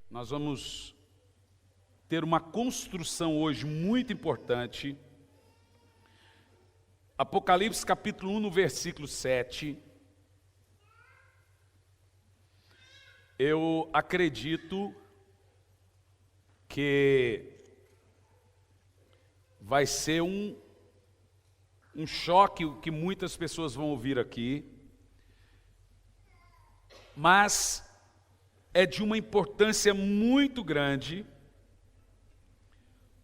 Nós vamos ter uma construção hoje muito importante. Apocalipse capítulo 1, no versículo 7. Eu acredito que vai ser um choque que muitas pessoas vão ouvir aqui, mas é de uma importância muito grande,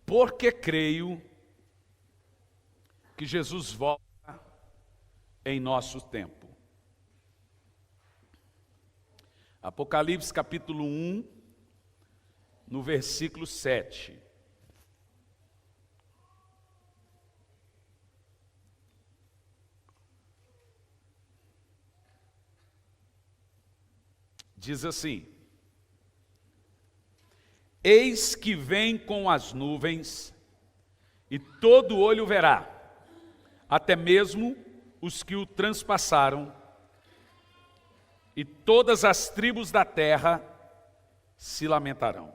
porque creio que Jesus volta em nosso tempo. Apocalipse capítulo 1, no versículo 7. Diz assim: eis que vem com as nuvens, e todo olho verá, até mesmo os que o transpassaram, e todas as tribos da terra se lamentarão.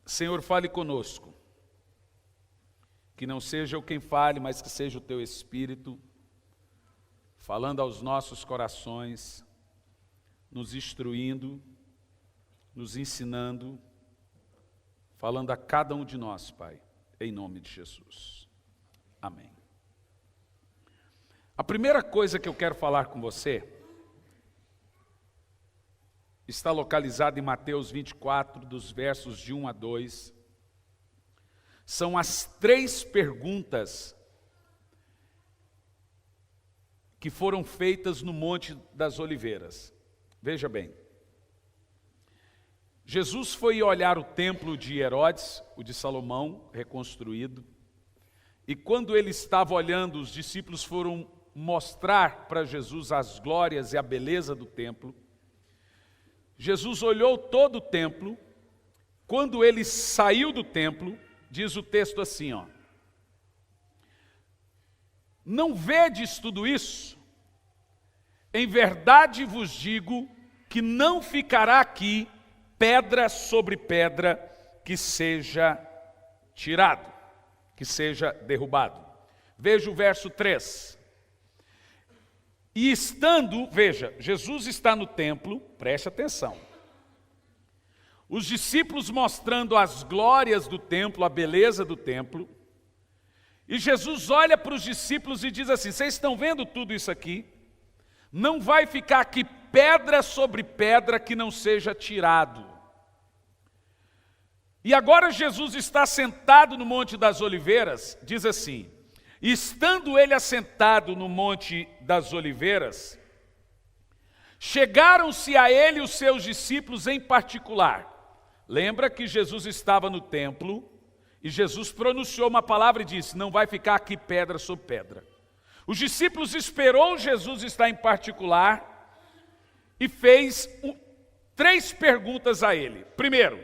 Senhor, fale conosco, que não seja eu quem fale, mas que seja o Teu Espírito, falando aos nossos corações, nos instruindo, nos ensinando, falando a cada um de nós, Pai, em nome de Jesus. Amém. A primeira coisa que eu quero falar com você está localizada em Mateus 24, dos versos de 1 a 2. São as 3 perguntas que foram feitas no Monte das Oliveiras. Veja bem, Jesus foi olhar o templo de Herodes, o de Salomão, reconstruído, e quando ele estava olhando, os discípulos foram mostrar para Jesus as glórias e a beleza do templo. Jesus olhou todo o templo. Quando ele saiu do templo, diz o texto assim, ó: não vedes tudo isso? Em verdade vos digo que não ficará aqui pedra sobre pedra que seja tirado, que seja derrubado. Veja o verso 3. E estando, veja, Jesus está no templo, preste atenção. Os discípulos mostrando as glórias do templo, a beleza do templo. E Jesus olha para os discípulos e diz assim: vocês estão vendo tudo isso aqui? Não vai ficar aqui pedra sobre pedra que não seja tirado. E agora Jesus está sentado no Monte das Oliveiras, diz assim: estando ele assentado no Monte das Oliveiras, chegaram-se a ele os seus discípulos em particular. Lembra que Jesus estava no templo e Jesus pronunciou uma palavra e disse: não vai ficar aqui pedra sobre pedra. Os discípulos esperou Jesus estar em particular e fez 3 perguntas a ele. Primeiro,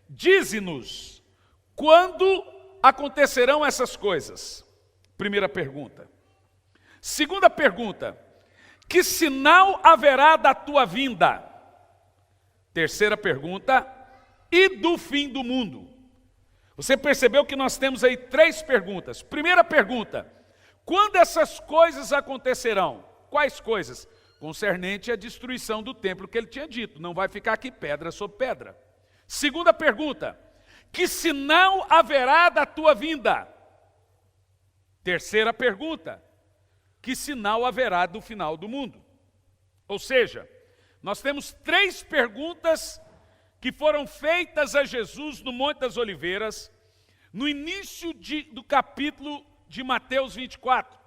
dize-nos quando acontecerão essas coisas. Primeira pergunta. Segunda pergunta, que sinal haverá da tua vinda? Terceira pergunta, e do fim do mundo? Você percebeu que nós temos aí 3 perguntas. Primeira pergunta, quando essas coisas acontecerão? Quais coisas? Concernente à destruição do templo que ele tinha dito, não vai ficar aqui pedra sobre pedra. Segunda pergunta, que sinal haverá da tua vinda? Terceira pergunta, que sinal haverá do final do mundo? Ou seja, nós temos 3 perguntas que foram feitas a Jesus no Monte das Oliveiras, no início do capítulo de Mateus 24.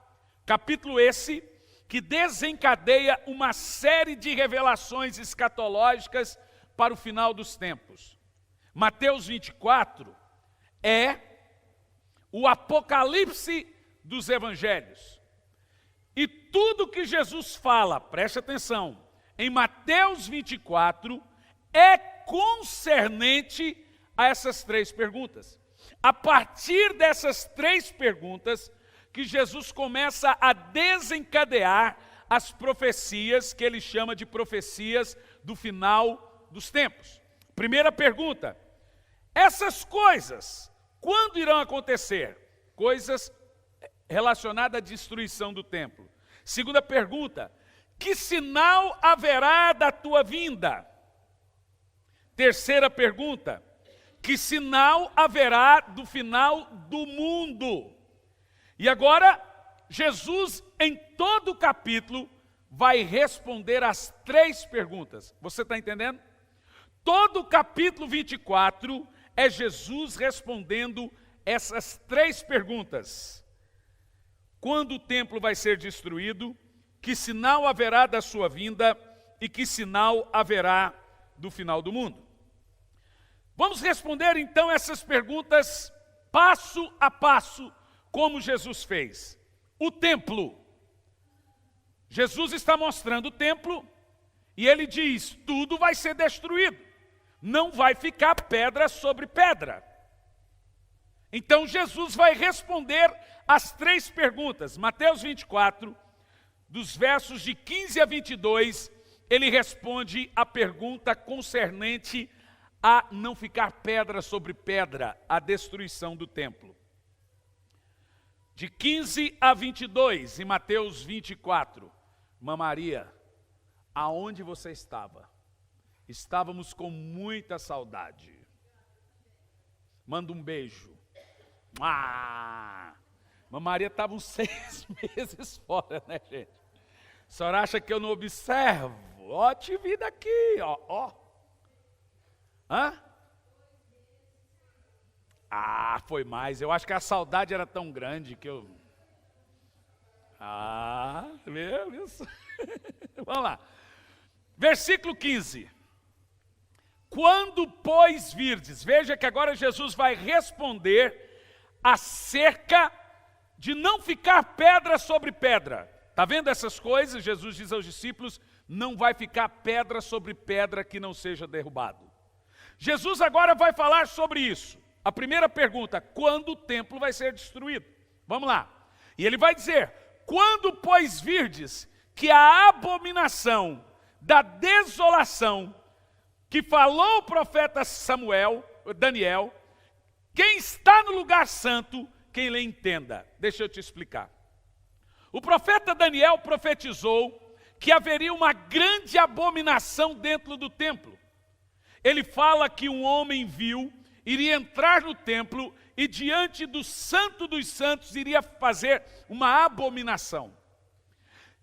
Capítulo esse que desencadeia uma série de revelações escatológicas para o final dos tempos. Mateus 24 é o apocalipse dos evangelhos. E tudo que Jesus fala, preste atenção, em Mateus 24 é concernente a essas 3 perguntas. A partir dessas 3 perguntas que Jesus começa a desencadear as profecias que ele chama de profecias do final dos tempos. Primeira pergunta: essas coisas, quando irão acontecer? Coisas relacionadas à destruição do templo. Segunda pergunta: que sinal haverá da tua vinda? Terceira pergunta: que sinal haverá do final do mundo? E agora, Jesus, em todo o capítulo, vai responder as 3 perguntas. Você está entendendo? Todo o capítulo 24 é Jesus respondendo essas 3 perguntas. Quando o templo vai ser destruído? Que sinal haverá da sua vinda? E que sinal haverá do final do mundo? Vamos responder então essas perguntas passo a passo, como Jesus fez. O templo. Jesus está mostrando o templo e ele diz: tudo vai ser destruído. Não vai ficar pedra sobre pedra. Então Jesus vai responder as 3 perguntas. Mateus 24, dos versos de 15 a 22, ele responde a pergunta concernente a não ficar pedra sobre pedra, a destruição do templo. De 15 a 22, em Mateus 24, Irmã Maria, aonde você estava? Estávamos com muita saudade. Manda um beijo. Irmã Maria estava uns 6 meses fora, né, gente? A senhora acha que eu não observo? Ó, te vi daqui, ó. Hã? Foi mais. Eu acho que a saudade era tão grande que eu... Viu isso? Vamos lá. Versículo 15. Quando, pois, virdes, veja que agora Jesus vai responder acerca de não ficar pedra sobre pedra. Está vendo essas coisas? Jesus diz aos discípulos: não vai ficar pedra sobre pedra que não seja derrubado. Jesus agora vai falar sobre isso. A primeira pergunta: quando o templo vai ser destruído? Vamos lá. E ele vai dizer: quando, pois, virdes que a abominação da desolação que falou o profeta Daniel, quem está no lugar santo, quem lhe entenda. Deixa eu te explicar. O profeta Daniel profetizou que haveria uma grande abominação dentro do templo. Ele fala que um homem vil iria entrar no templo e diante do Santo dos Santos iria fazer uma abominação.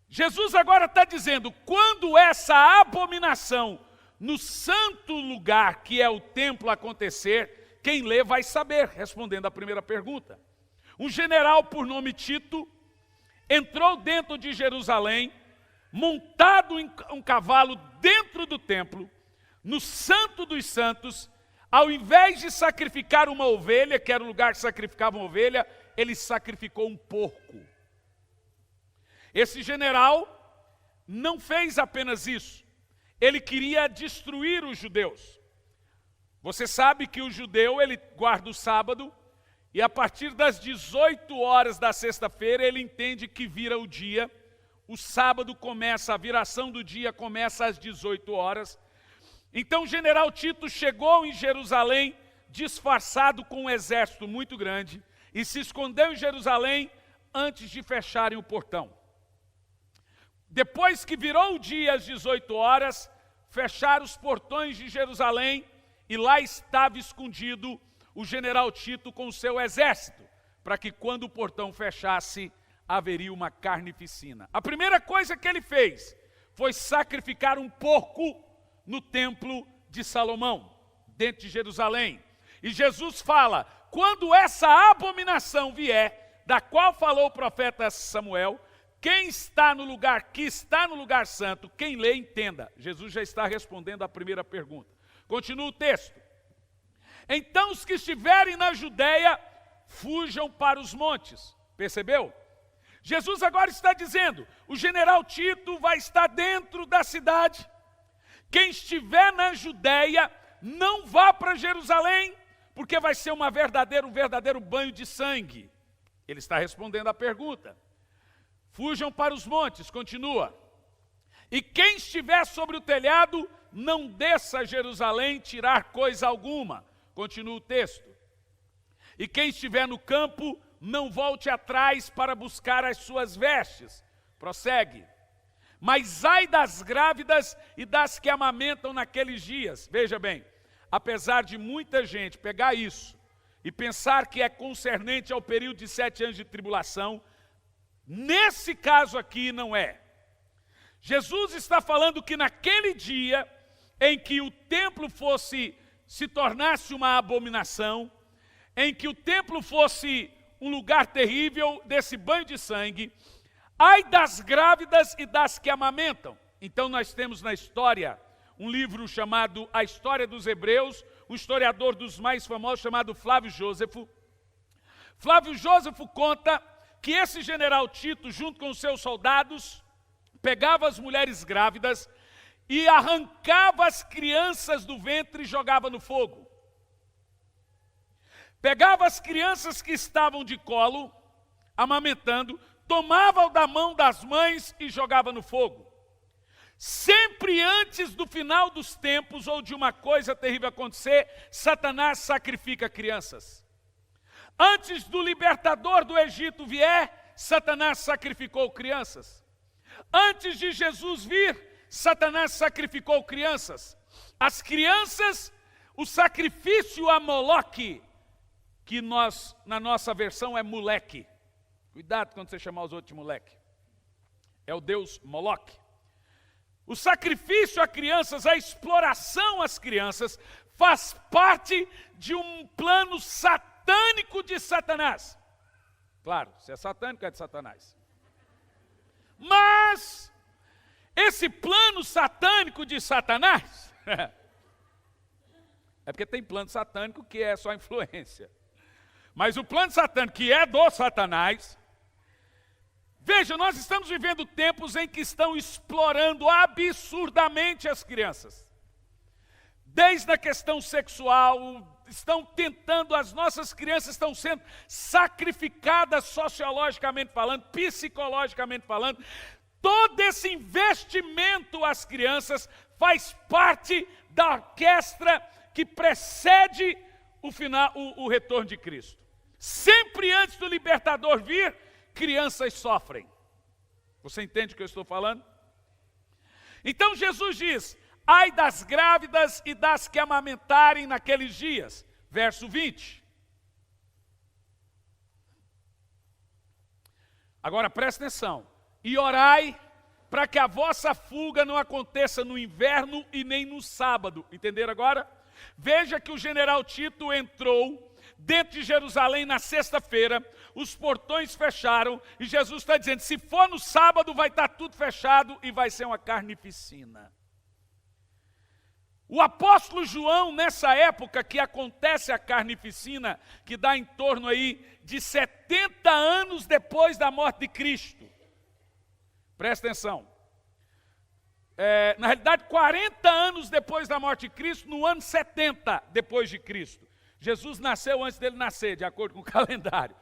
Jesus agora está dizendo: quando essa abominação no santo lugar, que é o templo, acontecer, quem lê vai saber, respondendo à primeira pergunta. Um general por nome Tito entrou dentro de Jerusalém, montado em um cavalo dentro do templo, no Santo dos Santos. Ao invés de sacrificar uma ovelha, que era o lugar que sacrificava uma ovelha, ele sacrificou um porco. Esse general não fez apenas isso, ele queria destruir os judeus. Você sabe que o judeu, ele guarda o sábado, e a partir das 18 horas da sexta-feira, ele entende que vira o dia. O sábado começa, a viração do dia começa às 18 horas. Então o general Tito chegou em Jerusalém, disfarçado com um exército muito grande, e se escondeu em Jerusalém antes de fecharem o portão. Depois que virou o dia às 18 horas, fecharam os portões de Jerusalém, e lá estava escondido o general Tito com o seu exército, para que quando o portão fechasse, haveria uma carnificina. A primeira coisa que ele fez foi sacrificar um porco no templo de Salomão, dentro de Jerusalém. E Jesus fala: quando essa abominação vier, da qual falou o profeta Samuel, quem está no lugar, que está no lugar santo, quem lê, entenda. Jesus já está respondendo a primeira pergunta. Continua o texto. Então os que estiverem na Judeia, fujam para os montes. Percebeu? Jesus agora está dizendo: o general Tito vai estar dentro da cidade. Quem estiver na Judeia, não vá para Jerusalém, porque vai ser um verdadeiro banho de sangue. Ele está respondendo à pergunta. Fujam para os montes, continua. E quem estiver sobre o telhado, não desça a Jerusalém tirar coisa alguma. Continua o texto. E quem estiver no campo, não volte atrás para buscar as suas vestes. Prossegue. Mas ai das grávidas e das que amamentam naqueles dias. Veja bem, apesar de muita gente pegar isso e pensar que é concernente ao período de 7 anos de tribulação, nesse caso aqui não é. Jesus está falando que naquele dia em que o templo se tornasse uma abominação, em que o templo fosse um lugar terrível desse banho de sangue, ai das grávidas e das que amamentam. Então nós temos na história um livro chamado A História dos Hebreus, um historiador dos mais famosos chamado Flávio Jósefo. Flávio Jósefo conta que esse general Tito, junto com os seus soldados, pegava as mulheres grávidas e arrancava as crianças do ventre e jogava no fogo. Pegava as crianças que estavam de colo, amamentando, tomava da mão das mães e jogava no fogo. Sempre antes do final dos tempos ou de uma coisa terrível acontecer, Satanás sacrifica crianças. Antes do libertador do Egito vier, Satanás sacrificou crianças. Antes de Jesus vir, Satanás sacrificou crianças. As crianças, o sacrifício a Moloque, que na nossa versão é moleque. Cuidado quando você chamar os outros de moleque. É o deus Moloque. O sacrifício a crianças, a exploração às crianças, faz parte de um plano satânico de Satanás. Claro, se é satânico, é de Satanás. Mas, esse plano satânico de Satanás, é porque tem plano satânico que é só influência. Mas o plano satânico que é do Satanás, veja, nós estamos vivendo tempos em que estão explorando absurdamente as crianças. Desde a questão sexual, estão tentando, as nossas crianças estão sendo sacrificadas sociologicamente falando, psicologicamente falando. Todo esse investimento às crianças faz parte da orquestra que precede o retorno de Cristo. Sempre antes do libertador vir, crianças sofrem. Você entende o que eu estou falando? Então Jesus diz, ai das grávidas e das que amamentarem naqueles dias. Verso 20. Agora presta atenção. E orai para que a vossa fuga não aconteça no inverno e nem no sábado. Entenderam agora? Veja que o general Tito entrou dentro de Jerusalém na sexta-feira, os portões fecharam, e Jesus está dizendo, se for no sábado vai estar tudo fechado e vai ser uma carnificina. O apóstolo João, nessa época que acontece a carnificina, que dá em torno aí de 70 anos depois da morte de Cristo. Presta atenção. Na realidade, 40 anos depois da morte de Cristo, no ano 70 depois de Cristo. Jesus nasceu antes dele nascer, de acordo com o calendário.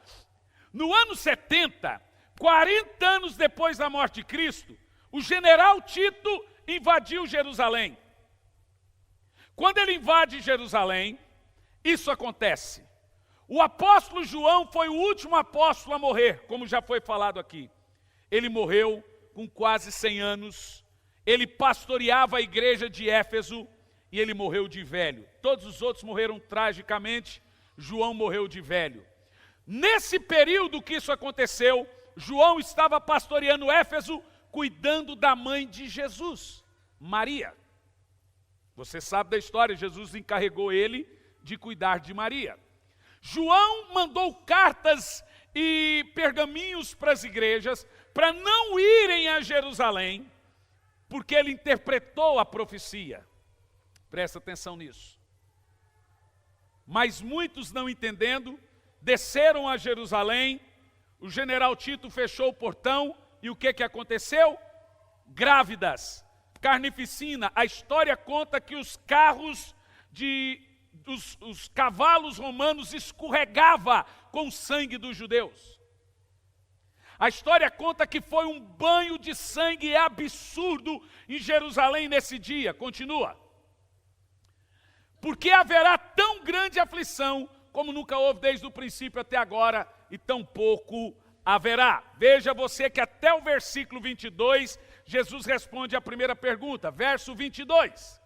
No ano 70, 40 anos depois da morte de Cristo, o general Tito invadiu Jerusalém. Quando ele invade Jerusalém, isso acontece. O apóstolo João foi o último apóstolo a morrer, como já foi falado aqui. Ele morreu com quase 100 anos. Ele pastoreava a igreja de Éfeso e ele morreu de velho. Todos os outros morreram tragicamente, João morreu de velho. Nesse período que isso aconteceu, João estava pastoreando Éfeso, cuidando da mãe de Jesus, Maria. Você sabe da história, Jesus encarregou ele de cuidar de Maria. João mandou cartas e pergaminhos para as igrejas, para não irem a Jerusalém, porque ele interpretou a profecia. Presta atenção nisso. Mas muitos, não entendendo, desceram a Jerusalém, o general Tito fechou o portão, e o que aconteceu? Grávidas, carnificina. A história conta que os carros, os cavalos romanos escorregavam com o sangue dos judeus. A história conta que foi um banho de sangue absurdo em Jerusalém nesse dia. Continua. Porque haverá tão grande aflição como nunca houve desde o princípio até agora, e tão pouco haverá. Veja você que até o versículo 22, Jesus responde a primeira pergunta, verso 22.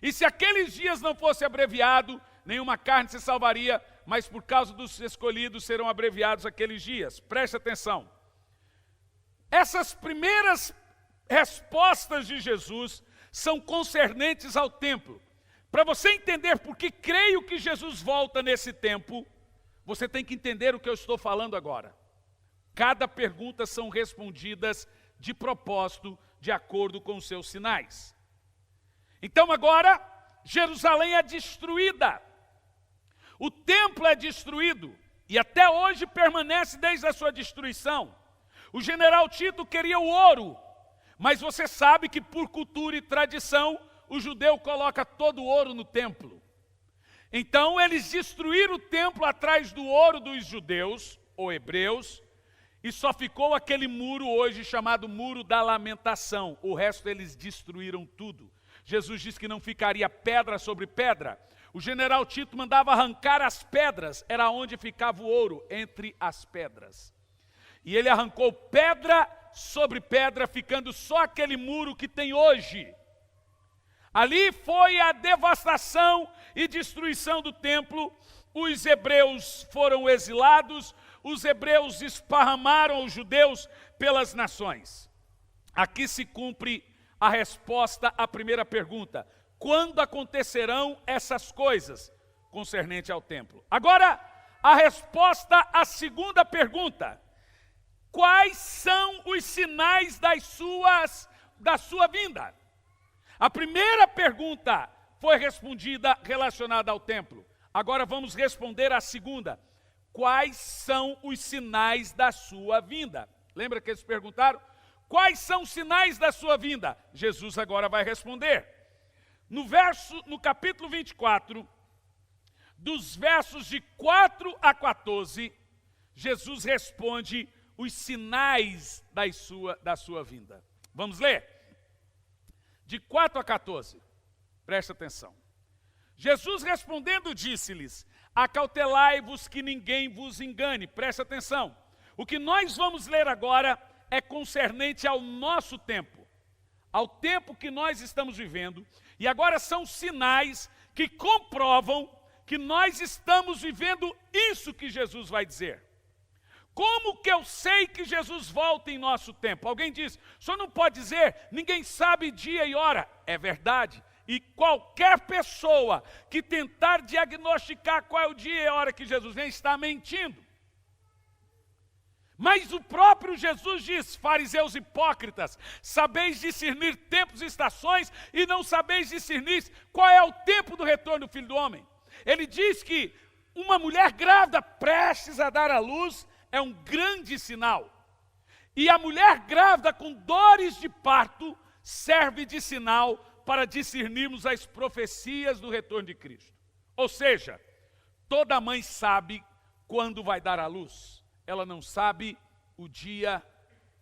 E se aqueles dias não fosse abreviado, nenhuma carne se salvaria, mas por causa dos escolhidos serão abreviados aqueles dias. Preste atenção. Essas primeiras respostas de Jesus são concernentes ao templo. Para você entender por que creio que Jesus volta nesse tempo, você tem que entender o que eu estou falando agora. Cada pergunta são respondidas de propósito, de acordo com os seus sinais. Então agora, Jerusalém é destruída. O templo é destruído e até hoje permanece desde a sua destruição. O general Tito queria o ouro, mas você sabe que por cultura e tradição, o judeu coloca todo o ouro no templo. Então eles destruíram o templo atrás do ouro dos judeus, ou hebreus, e só ficou aquele muro hoje chamado Muro da Lamentação. O resto eles destruíram tudo. Jesus disse que não ficaria pedra sobre pedra. O general Tito mandava arrancar as pedras, era onde ficava o ouro, entre as pedras. E ele arrancou pedra sobre pedra, ficando só aquele muro que tem hoje. Ali foi a devastação e destruição do templo. Os hebreus foram exilados, os hebreus esparramaram os judeus pelas nações. Aqui se cumpre a resposta à primeira pergunta. Quando acontecerão essas coisas concernente ao templo? Agora, a resposta à segunda pergunta. Quais são os sinais da sua vinda? A primeira pergunta foi respondida relacionada ao templo. Agora vamos responder a segunda. Quais são os sinais da sua vinda? Lembra que eles perguntaram? Quais são os sinais da sua vinda? Jesus agora vai responder. No capítulo 24, dos versos de 4 a 14, Jesus responde os sinais da sua vinda. Vamos ler? De 4 a 14, presta atenção. Jesus respondendo disse-lhes, acautelai-vos que ninguém vos engane. Presta atenção. O que nós vamos ler agora é concernente ao nosso tempo, ao tempo que nós estamos vivendo. E agora são sinais que comprovam que nós estamos vivendo isso que Jesus vai dizer. Como que eu sei que Jesus volta em nosso tempo? Alguém diz, o senhor não pode dizer, ninguém sabe dia e hora. É verdade. E qualquer pessoa que tentar diagnosticar qual é o dia e a hora que Jesus vem, está mentindo. Mas o próprio Jesus diz, fariseus hipócritas, sabeis discernir tempos e estações e não sabeis discernir qual é o tempo do retorno do Filho do Homem. Ele diz que uma mulher grávida prestes a dar à luz é um grande sinal. E a mulher grávida com dores de parto serve de sinal para discernirmos as profecias do retorno de Cristo. Ou seja, toda mãe sabe quando vai dar à luz. Ela não sabe o dia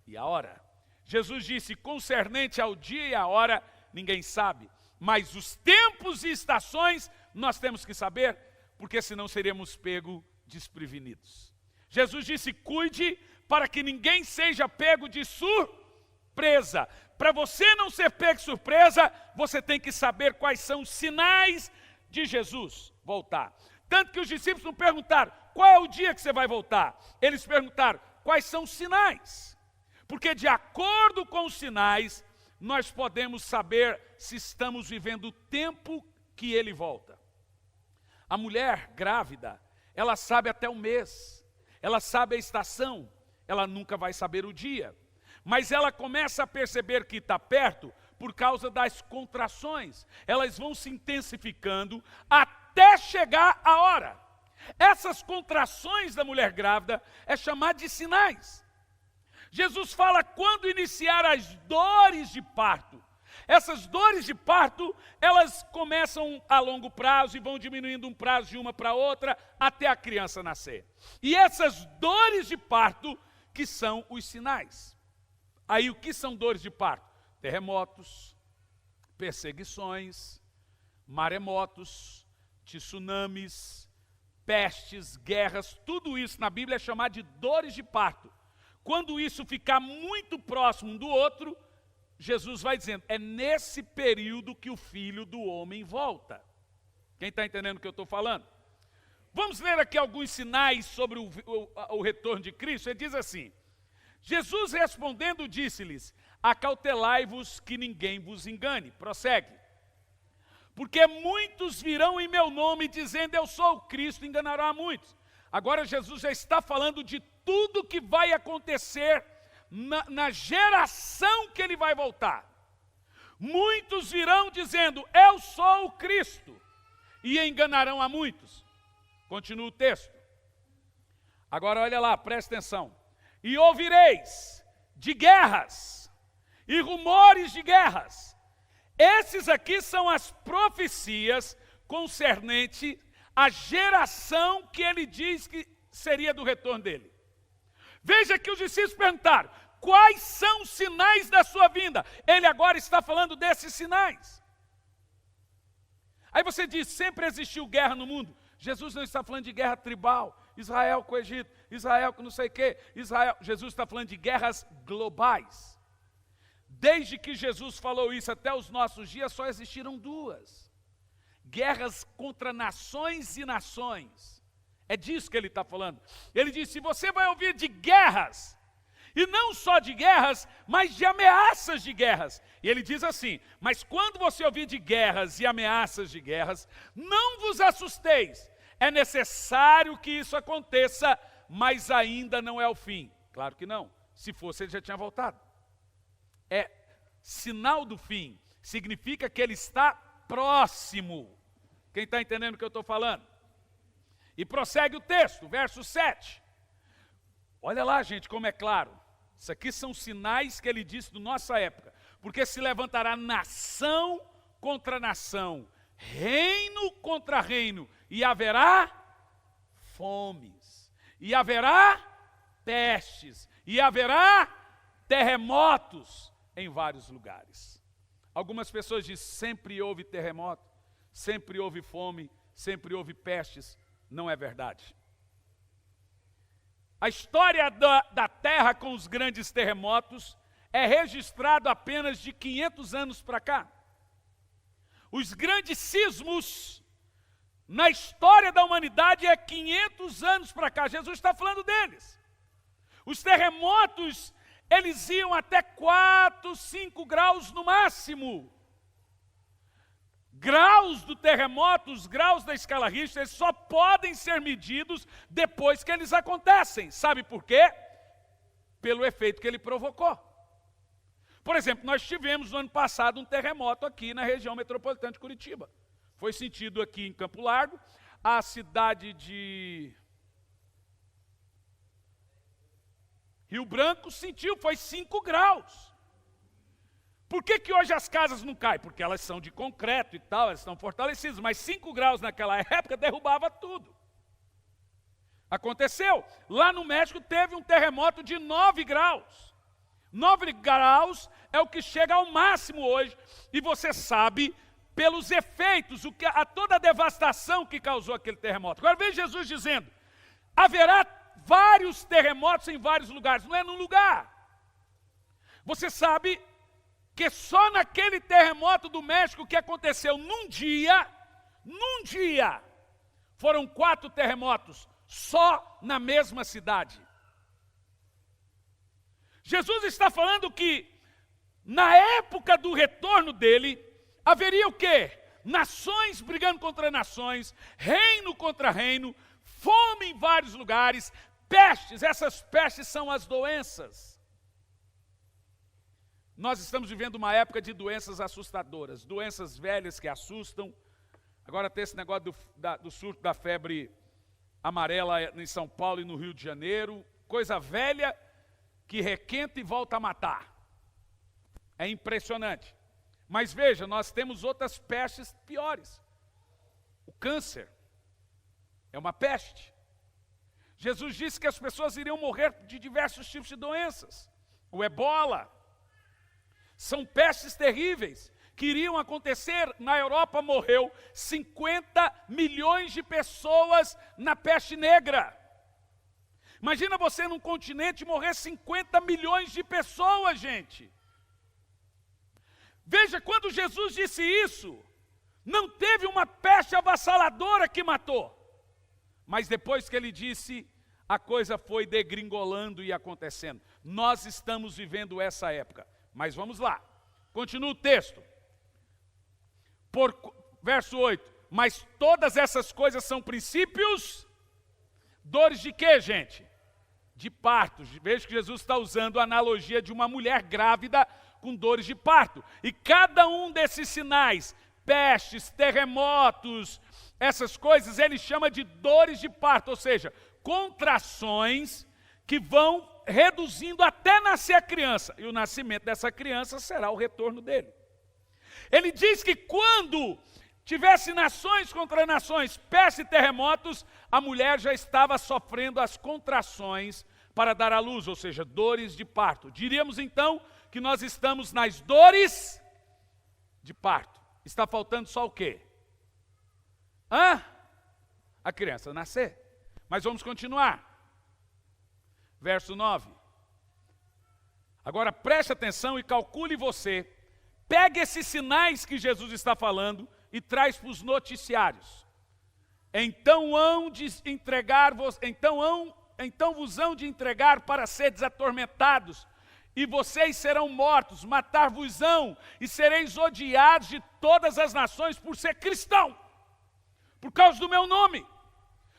e a hora. Jesus disse, concernente ao dia e à hora, ninguém sabe. Mas os tempos e estações nós temos que saber, porque senão seríamos pego desprevenidos. Jesus disse, cuide para que ninguém seja pego de surpresa. Para você não ser pego de surpresa, você tem que saber quais são os sinais de Jesus voltar. Tanto que os discípulos não perguntaram, qual é o dia que você vai voltar? Eles perguntaram, quais são os sinais? Porque de acordo com os sinais, nós podemos saber se estamos vivendo o tempo que ele volta. A mulher grávida, ela sabe até o mês, ela sabe a estação, ela nunca vai saber o dia. Mas ela começa a perceber que está perto por causa das contrações. Elas vão se intensificando até chegar a hora. Essas contrações da mulher grávida é chamada de sinais. Jesus fala quando iniciar as dores de parto. Essas dores de parto, elas começam a longo prazo e vão diminuindo um prazo de uma para outra até a criança nascer. E essas dores de parto que são os sinais. Aí o que são dores de parto? Terremotos, perseguições, maremotos, tsunamis, pestes, guerras, tudo isso na Bíblia é chamado de dores de parto. Quando isso ficar muito próximo um do outro, Jesus vai dizendo, é nesse período que o Filho do Homem volta. Quem está entendendo o que eu estou falando? Vamos ler aqui alguns sinais sobre o retorno de Cristo. Ele diz assim, Jesus respondendo disse-lhes, acautelai-vos que ninguém vos engane. Prossegue. Porque muitos virão em meu nome dizendo, eu sou o Cristo, enganarão a muitos. Agora Jesus já está falando de tudo que vai acontecer na geração que ele vai voltar. Muitos virão dizendo, eu sou o Cristo, e enganarão a muitos. Continua o texto. Agora olha lá, presta atenção. E ouvireis de guerras e rumores de guerras. Esses aqui são as profecias concernente à geração que ele diz que seria do retorno dele. Veja que os discípulos perguntaram, quais são os sinais da sua vinda? Ele agora está falando desses sinais. Aí você diz, sempre existiu guerra no mundo. Jesus não está falando de guerra tribal, Israel com o Egito, Israel com não sei o quê, Israel. Jesus está falando de guerras globais. Desde que Jesus falou isso até os nossos dias, só existiram duas. Guerras contra nações e nações. É disso que ele está falando. Ele disse, se você vai ouvir de guerras, e não só de guerras, mas de ameaças de guerras. E ele diz assim, mas quando você ouvir de guerras e ameaças de guerras, não vos assusteis. É necessário que isso aconteça, mas ainda não é o fim. Claro que não. Se fosse, ele já tinha voltado. É sinal do fim. Significa que ele está próximo. Quem está entendendo o que eu estou falando? E prossegue o texto, verso 7. Olha lá, gente, como é claro. Isso aqui são sinais que ele disse da nossa época. Porque se levantará nação contra nação, reino contra reino, e haverá fomes, e haverá pestes, e haverá terremotos em vários lugares. Algumas pessoas dizem, sempre houve terremoto, sempre houve fome, sempre houve pestes. Não é verdade. A história da Terra com os grandes terremotos é registrado apenas de 500 anos para cá. Os grandes sismos na história da humanidade é 500 anos para cá. Jesus está falando deles. Os terremotos, eles iam até 4, 5 graus no máximo. Graus do terremoto, os graus da escala Richter, eles só podem ser medidos depois que eles acontecem. Sabe por quê? Pelo efeito que ele provocou. Por exemplo, nós tivemos no ano passado um terremoto aqui na região metropolitana de Curitiba. Foi sentido aqui em Campo Largo, a cidade de Rio Branco sentiu, foi 5 graus. Por que hoje as casas não caem? Porque elas são de concreto e tal, elas estão fortalecidas, mas 5 graus naquela época derrubava tudo. Aconteceu. Lá no México teve um terremoto de 9 graus. 9 graus é o que chega ao máximo hoje. E você sabe, pelos efeitos, toda a devastação que causou aquele terremoto. Agora veja Jesus dizendo, haverá vários terremotos em vários lugares. Não é num lugar. Você sabe que só naquele terremoto do México que aconteceu num dia, foram 4 terremotos, só na mesma cidade. Jesus está falando que, na época do retorno dele, haveria o quê? Nações brigando contra nações, reino contra reino, fome em vários lugares, pestes. Essas pestes são as doenças. Nós estamos vivendo uma época de doenças assustadoras, doenças velhas que assustam. Agora tem esse negócio do surto da febre amarela em São Paulo e no Rio de Janeiro. Coisa velha que requenta e volta a matar. É impressionante. Mas veja, nós temos outras pestes piores. O câncer é uma peste. Jesus disse que as pessoas iriam morrer de diversos tipos de doenças. O ebola. São pestes terríveis que iriam acontecer. Na Europa morreu 50 milhões de pessoas na peste negra. Imagina você num continente morrer 50 milhões de pessoas, gente. Veja, quando Jesus disse isso, não teve uma peste avassaladora que matou. Mas depois que ele disse, a coisa foi degringolando e acontecendo. Nós estamos vivendo essa época. Mas vamos lá. Continua o texto. Verso 8. Mas todas essas coisas são princípios. Dores de quê, gente? De parto. Veja que Jesus está usando a analogia de uma mulher grávida com dores de parto. E cada um desses sinais, pestes, terremotos, essas coisas, ele chama de dores de parto, ou seja, contrações que vão reduzindo até nascer a criança. E o nascimento dessa criança será o retorno dele. Ele diz que quando tivesse nações contra nações, peste e terremotos, a mulher já estava sofrendo as contrações para dar à luz, ou seja, dores de parto. Diríamos então que nós estamos nas dores de parto. Está faltando só o quê? A criança nascer. Mas vamos continuar. Verso 9. Agora preste atenção e calcule você. Pegue esses sinais que Jesus está falando e traz para os noticiários. Então vos hão de entregar para seres atormentados, e vocês serão mortos, matar-vos-ão, e sereis odiados de todas as nações por ser cristão, por causa do meu nome.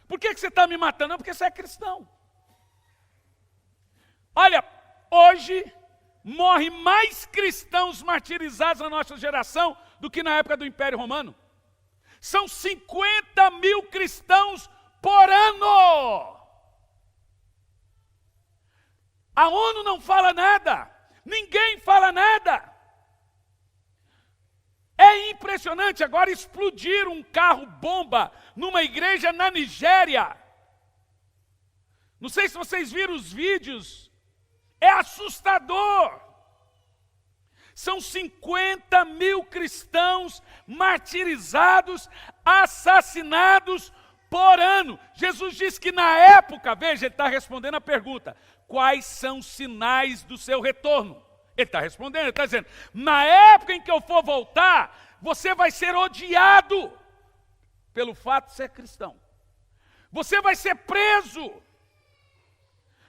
Por que você está me matando? Não, porque você é cristão. Olha, hoje morre mais cristãos martirizados na nossa geração do que na época do Império Romano. São 50 mil cristãos por ano. A ONU não fala nada, ninguém fala nada. É impressionante, agora explodir um carro-bomba numa igreja na Nigéria. Não sei se vocês viram os vídeos, é assustador. São 50 mil cristãos martirizados, assassinados por ano. Jesus disse que na época, veja, ele está respondendo a pergunta, quais são os sinais do seu retorno? Ele está respondendo, ele está dizendo, na época em que eu for voltar, você vai ser odiado pelo fato de ser cristão. Você vai ser preso.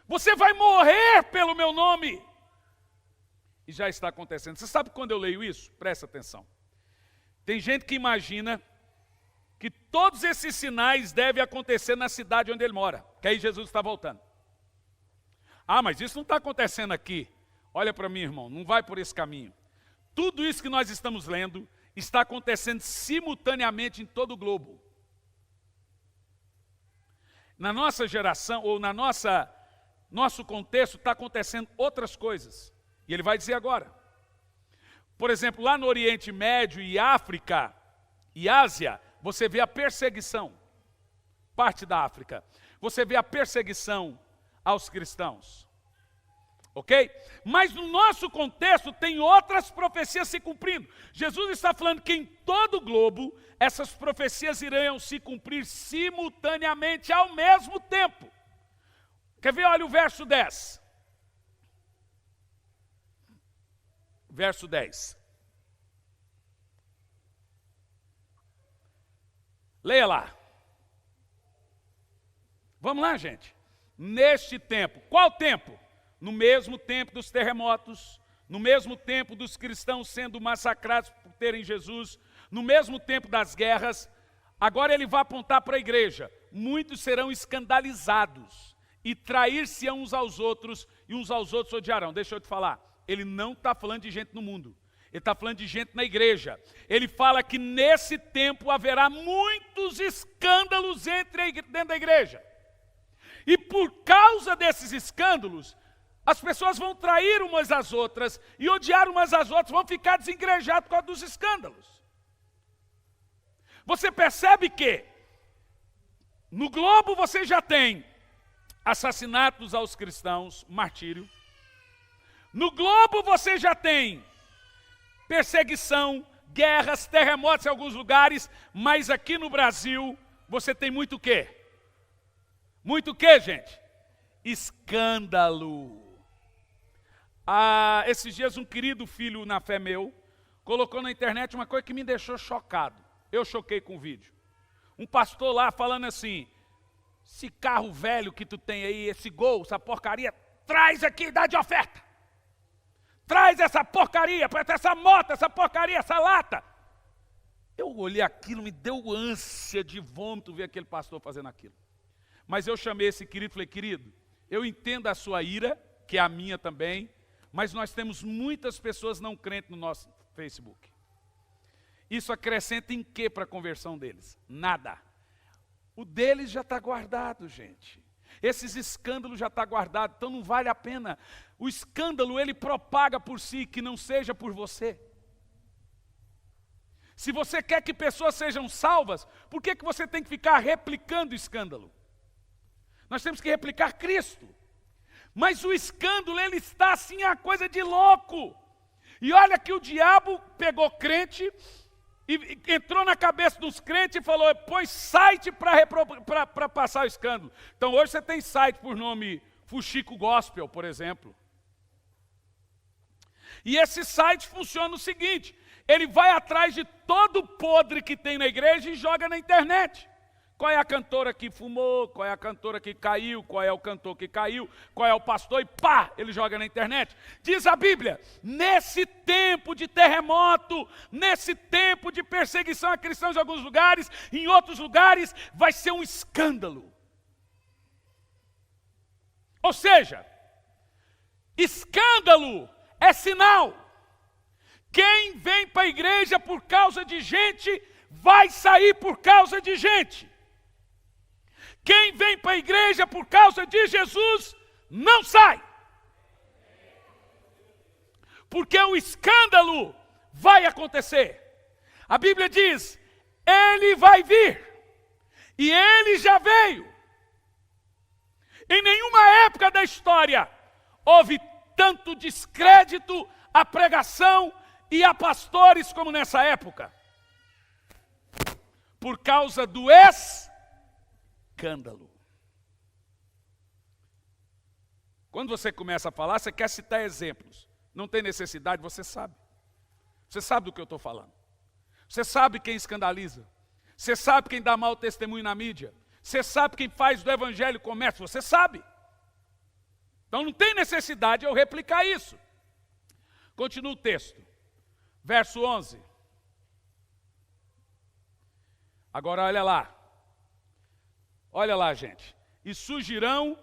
Você vai morrer pelo meu nome. E já está acontecendo. Você sabe quando eu leio isso? Presta atenção. Tem gente que imagina que todos esses sinais devem acontecer na cidade onde ele mora, que aí Jesus está voltando. Ah, mas isso não está acontecendo aqui. Olha para mim, irmão, não vai por esse caminho. Tudo isso que nós estamos lendo está acontecendo simultaneamente em todo o globo. Na nossa geração, ou nosso contexto, está acontecendo outras coisas. E ele vai dizer agora. Por exemplo, lá no Oriente Médio e África e Ásia, você vê a perseguição. Parte da África. Você vê a perseguição aos cristãos. Ok? Mas no nosso contexto tem outras profecias se cumprindo. Jesus está falando que em todo o globo, essas profecias irão se cumprir simultaneamente, ao mesmo tempo. Quer ver? Olha o verso 10. Verso 10. Leia lá. Vamos lá, gente. Neste tempo. Qual tempo? No mesmo tempo dos terremotos, no mesmo tempo dos cristãos sendo massacrados por terem Jesus, no mesmo tempo das guerras. Agora ele vai apontar para a igreja. Muitos serão escandalizados e trair-se-ão uns aos outros, e uns aos outros odiarão. Deixa eu te falar, ele não está falando de gente no mundo, ele está falando de gente na igreja. Ele fala que nesse tempo haverá muitos escândalos dentro da igreja. E por causa desses escândalos, as pessoas vão trair umas às outras e odiar umas às outras, vão ficar desigrejadas por causa dos escândalos. Você percebe que no globo você já tem assassinatos aos cristãos, martírio. No globo você já tem perseguição, guerras, terremotos em alguns lugares, mas aqui no Brasil você tem muito o quê? Muito o quê, gente? Escândalo. Esses dias um querido filho na fé meu colocou na internet uma coisa que me deixou chocado. Eu choquei com o vídeo. Um pastor lá falando assim, esse carro velho que tu tem aí, esse Gol, essa porcaria, traz aqui e dá de oferta. Traz essa porcaria, essa moto, essa porcaria, essa lata. Eu olhei aquilo, me deu ânsia de vômito ver aquele pastor fazendo aquilo. Mas eu chamei esse querido e falei, querido, eu entendo a sua ira, que é a minha também, mas nós temos muitas pessoas não crentes no nosso Facebook. Isso acrescenta em quê para a conversão deles? Nada. O deles já está guardado, gente. Esses escândalos já estão guardados, então não vale a pena. O escândalo, ele propaga por si, que não seja por você. Se você quer que pessoas sejam salvas, por que você tem que ficar replicando o escândalo? Nós temos que replicar Cristo. Mas o escândalo, ele está assim, a coisa de louco. E olha que o diabo pegou crente e entrou na cabeça dos crentes e falou, põe site para passar o escândalo. Então hoje você tem site por nome Fuxico Gospel, por exemplo. E esse site funciona o seguinte, ele vai atrás de todo podre que tem na igreja e joga na internet. Qual é a cantora que fumou, qual é a cantora que caiu, qual é o cantor que caiu, qual é o pastor, e pá, ele joga na internet. Diz a Bíblia, nesse tempo de terremoto, nesse tempo de perseguição a cristãos em alguns lugares, em outros lugares vai ser um escândalo. Ou seja, escândalo é sinal. Quem vem para a igreja por causa de gente, vai sair por causa de gente. Quem vem para a igreja por causa de Jesus, não sai. Porque o escândalo vai acontecer. A Bíblia diz, ele vai vir. E ele já veio. Em nenhuma época da história, houve tanto descrédito à pregação e a pastores como nessa época. Por causa do escândalo. Quando você começa a falar, você quer citar exemplos. Não tem necessidade, você sabe. Você sabe do que eu estou falando. Você sabe quem escandaliza. Você sabe quem dá mau testemunho na mídia. Você sabe quem faz do evangelho comércio. Você sabe. Então não tem necessidade de eu replicar isso. Continua o texto. Verso 11. Agora olha lá. Olha lá, gente. E surgirão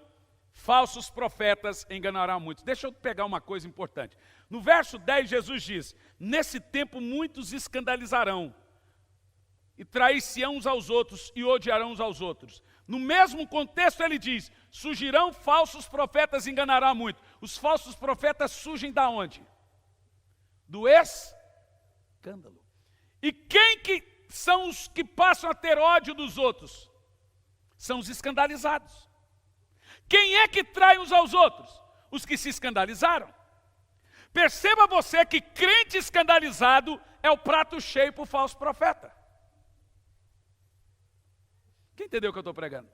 falsos profetas, enganarão muitos. Deixa eu pegar uma coisa importante. No verso 10, Jesus diz, nesse tempo muitos escandalizarão, e trair-se-ão uns aos outros, e odiarão uns aos outros. No mesmo contexto ele diz, surgirão falsos profetas, enganarão muito. Os falsos profetas surgem da onde? Do escândalo. E quem que são os que passam a ter ódio dos outros? São os escandalizados. Quem é que trai uns aos outros? Os que se escandalizaram. Perceba você que crente escandalizado é o prato cheio para o falso profeta. Quem entendeu o que eu estou pregando?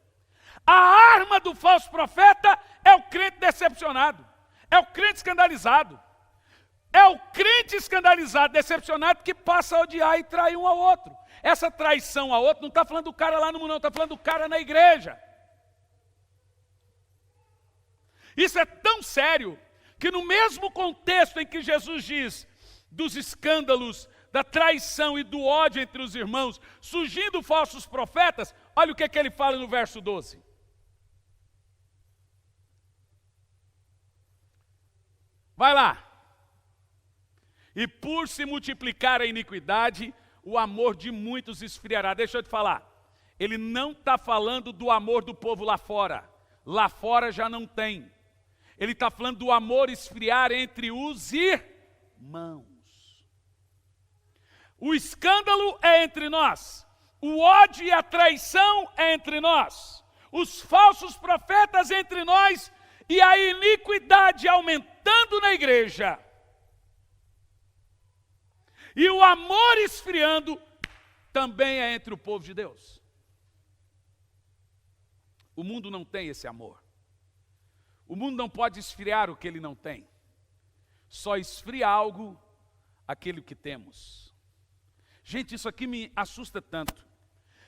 A arma do falso profeta é o crente decepcionado. É o crente escandalizado. É o crente escandalizado, decepcionado, que passa a odiar e trair um ao outro. Essa traição ao outro não está falando do cara lá no mundo, não, está falando do cara na igreja. Isso é tão sério, que no mesmo contexto em que Jesus diz dos escândalos, da traição e do ódio entre os irmãos, surgindo falsos profetas, olha o que ele fala no verso 12. Vai lá. E por se multiplicar a iniquidade, o amor de muitos esfriará. Deixa eu te falar. Ele não está falando do amor do povo lá fora. Lá fora já não tem. Ele está falando do amor esfriar entre os irmãos. O escândalo é entre nós. O ódio e a traição é entre nós. os falsos profetas entre nós e a iniquidade aumentando na igreja, e o amor esfriando, também é entre o povo de Deus. O mundo não tem esse amor. O mundo não pode esfriar o que ele não tem. Só esfria algo aquilo que temos. Gente, isso aqui me assusta tanto,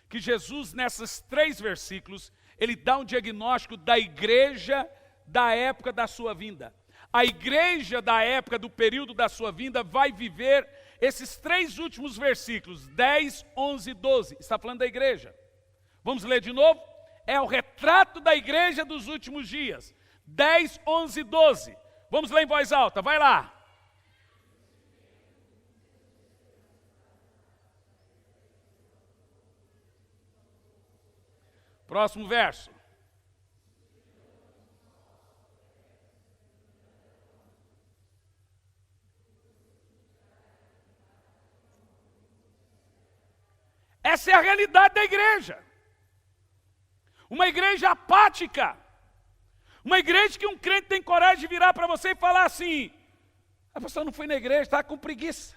que Jesus, nesses 3 versículos, ele dá um diagnóstico da igreja da época da sua vinda. A igreja da época, do período da sua vinda, vai viver esses 3 últimos versículos, 10, 11 e 12. Está falando da igreja. Vamos ler de novo? É o retrato da igreja dos últimos dias. 10, 11 e 12. Vamos ler em voz alta, vai lá. Próximo verso. Essa é a realidade da igreja. Uma igreja apática. Uma igreja que um crente tem coragem de virar para você e falar assim: a pessoa não foi na igreja, está com preguiça.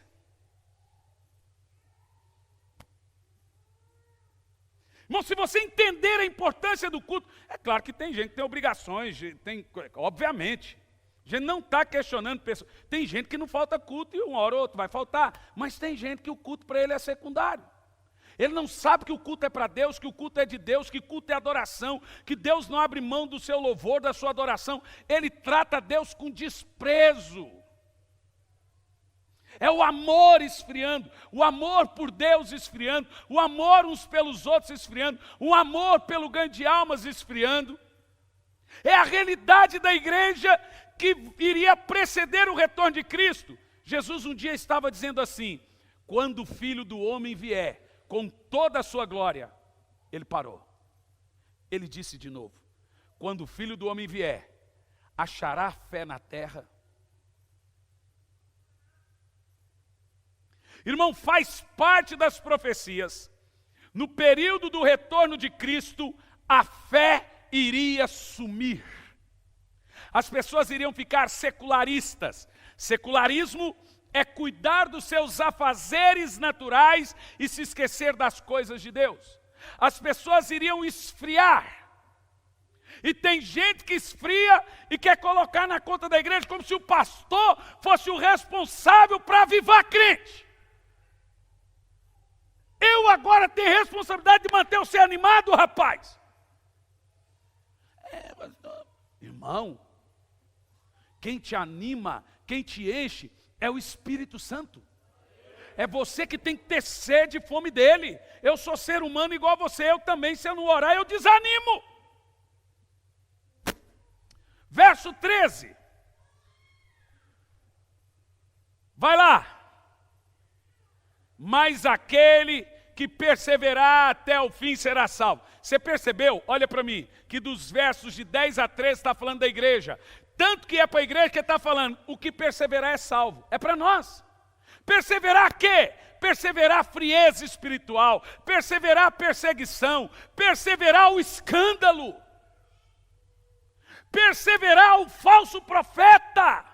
Irmão, se você entender a importância do culto, é claro que tem gente que tem obrigações, obviamente. A gente não está questionando pessoas. Tem gente que não falta culto e uma hora ou outra vai faltar. Mas tem gente que o culto para ele é secundário. Ele não sabe que o culto é para Deus, que o culto é de Deus, que culto é adoração, que Deus não abre mão do seu louvor, da sua adoração. Ele trata Deus com desprezo. É o amor esfriando, o amor por Deus esfriando, o amor uns pelos outros esfriando, o amor pelo ganho de almas esfriando. É a realidade da igreja que iria preceder o retorno de Cristo. Jesus um dia estava dizendo assim: quando o Filho do Homem vier com toda a sua glória, ele parou. Ele disse de novo: quando o Filho do Homem vier, achará fé na terra? Irmão, faz parte das profecias. No período do retorno de Cristo, a fé iria sumir. As pessoas iriam ficar secularistas. Secularismo é cuidar dos seus afazeres naturais e se esquecer das coisas de Deus. As pessoas iriam esfriar. E tem gente que esfria e quer colocar na conta da igreja como se o pastor fosse o responsável para avivar crente. Eu agora tenho responsabilidade de manter você animado, rapaz. Mas, irmão, quem te anima, quem te enche, é o Espírito Santo. É você que tem que ter sede e fome dele. Eu sou ser humano igual a você, eu também, se eu não orar, eu desanimo. Verso 13. Vai lá. Mas aquele que perseverar até o fim será salvo. Você percebeu? Olha para mim, que dos versos de 10 a 13 está falando da igreja. Tanto que é para a igreja que está falando, o que perseverar é salvo. É para nós. Perseverar quê? Perseverar a frieza espiritual, perseverar a perseguição, perseverar o escândalo, perseverar o falso profeta,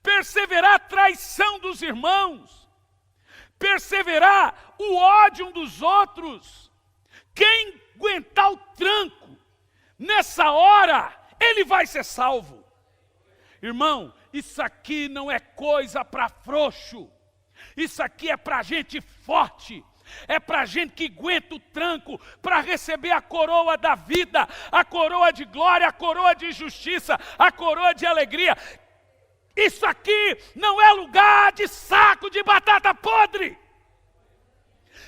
perseverar a traição dos irmãos, perseverar o ódio um dos outros. Quem aguentar o tranco, nessa hora, ele vai ser salvo. Irmão, isso aqui não é coisa para frouxo. Isso aqui é para gente forte. É para gente que aguenta o tranco para receber a coroa da vida, a coroa de glória, a coroa de justiça, a coroa de alegria. Isso aqui não é lugar de saco de batata podre.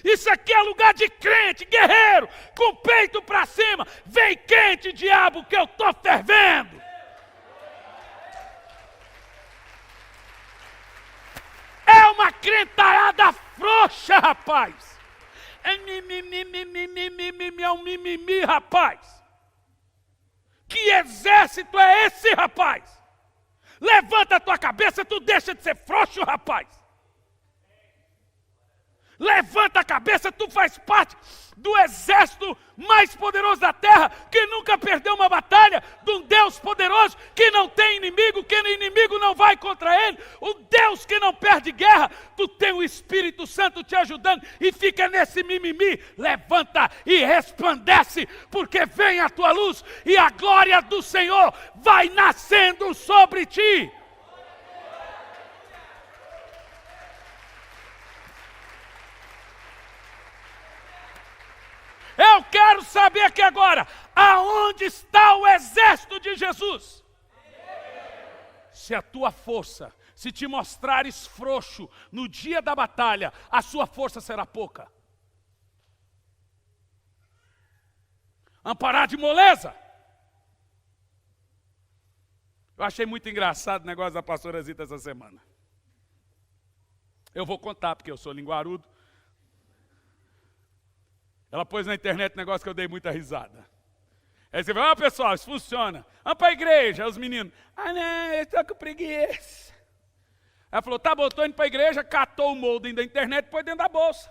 Isso aqui é lugar de crente, guerreiro, com o peito para cima. Vem quente, diabo, que eu estou fervendo. É uma crentarada frouxa, rapaz. É um mimimi, rapaz. Que exército é esse, rapaz? Levanta a tua cabeça, tu deixa de ser frouxo, rapaz. Levanta a cabeça, tu faz parte do exército mais poderoso da terra, que nunca perdeu uma batalha, de um Deus poderoso, que não tem inimigo, que o inimigo não vai contra ele, o Deus que não perde guerra. Tu tem o Espírito Santo te ajudando e fica nesse mimimi. Levanta e resplandece, porque vem a tua luz e a glória do Senhor vai nascendo sobre ti. Eu quero saber aqui agora, aonde está o exército de Jesus? Se a tua força, se te mostrares frouxo no dia da batalha, a sua força será pouca. Amparar de moleza. Eu achei muito engraçado o negócio da pastora Zita essa semana. Eu vou contar, porque eu sou linguarudo. Ela pôs na internet um negócio que eu dei muita risada. Aí você fala, pessoal, isso funciona. Vamos para a igreja. Aí os meninos, não, eu estou com preguiça. Ela falou, tá bom, estou indo para a igreja, catou o molde da internet e pôs dentro da bolsa.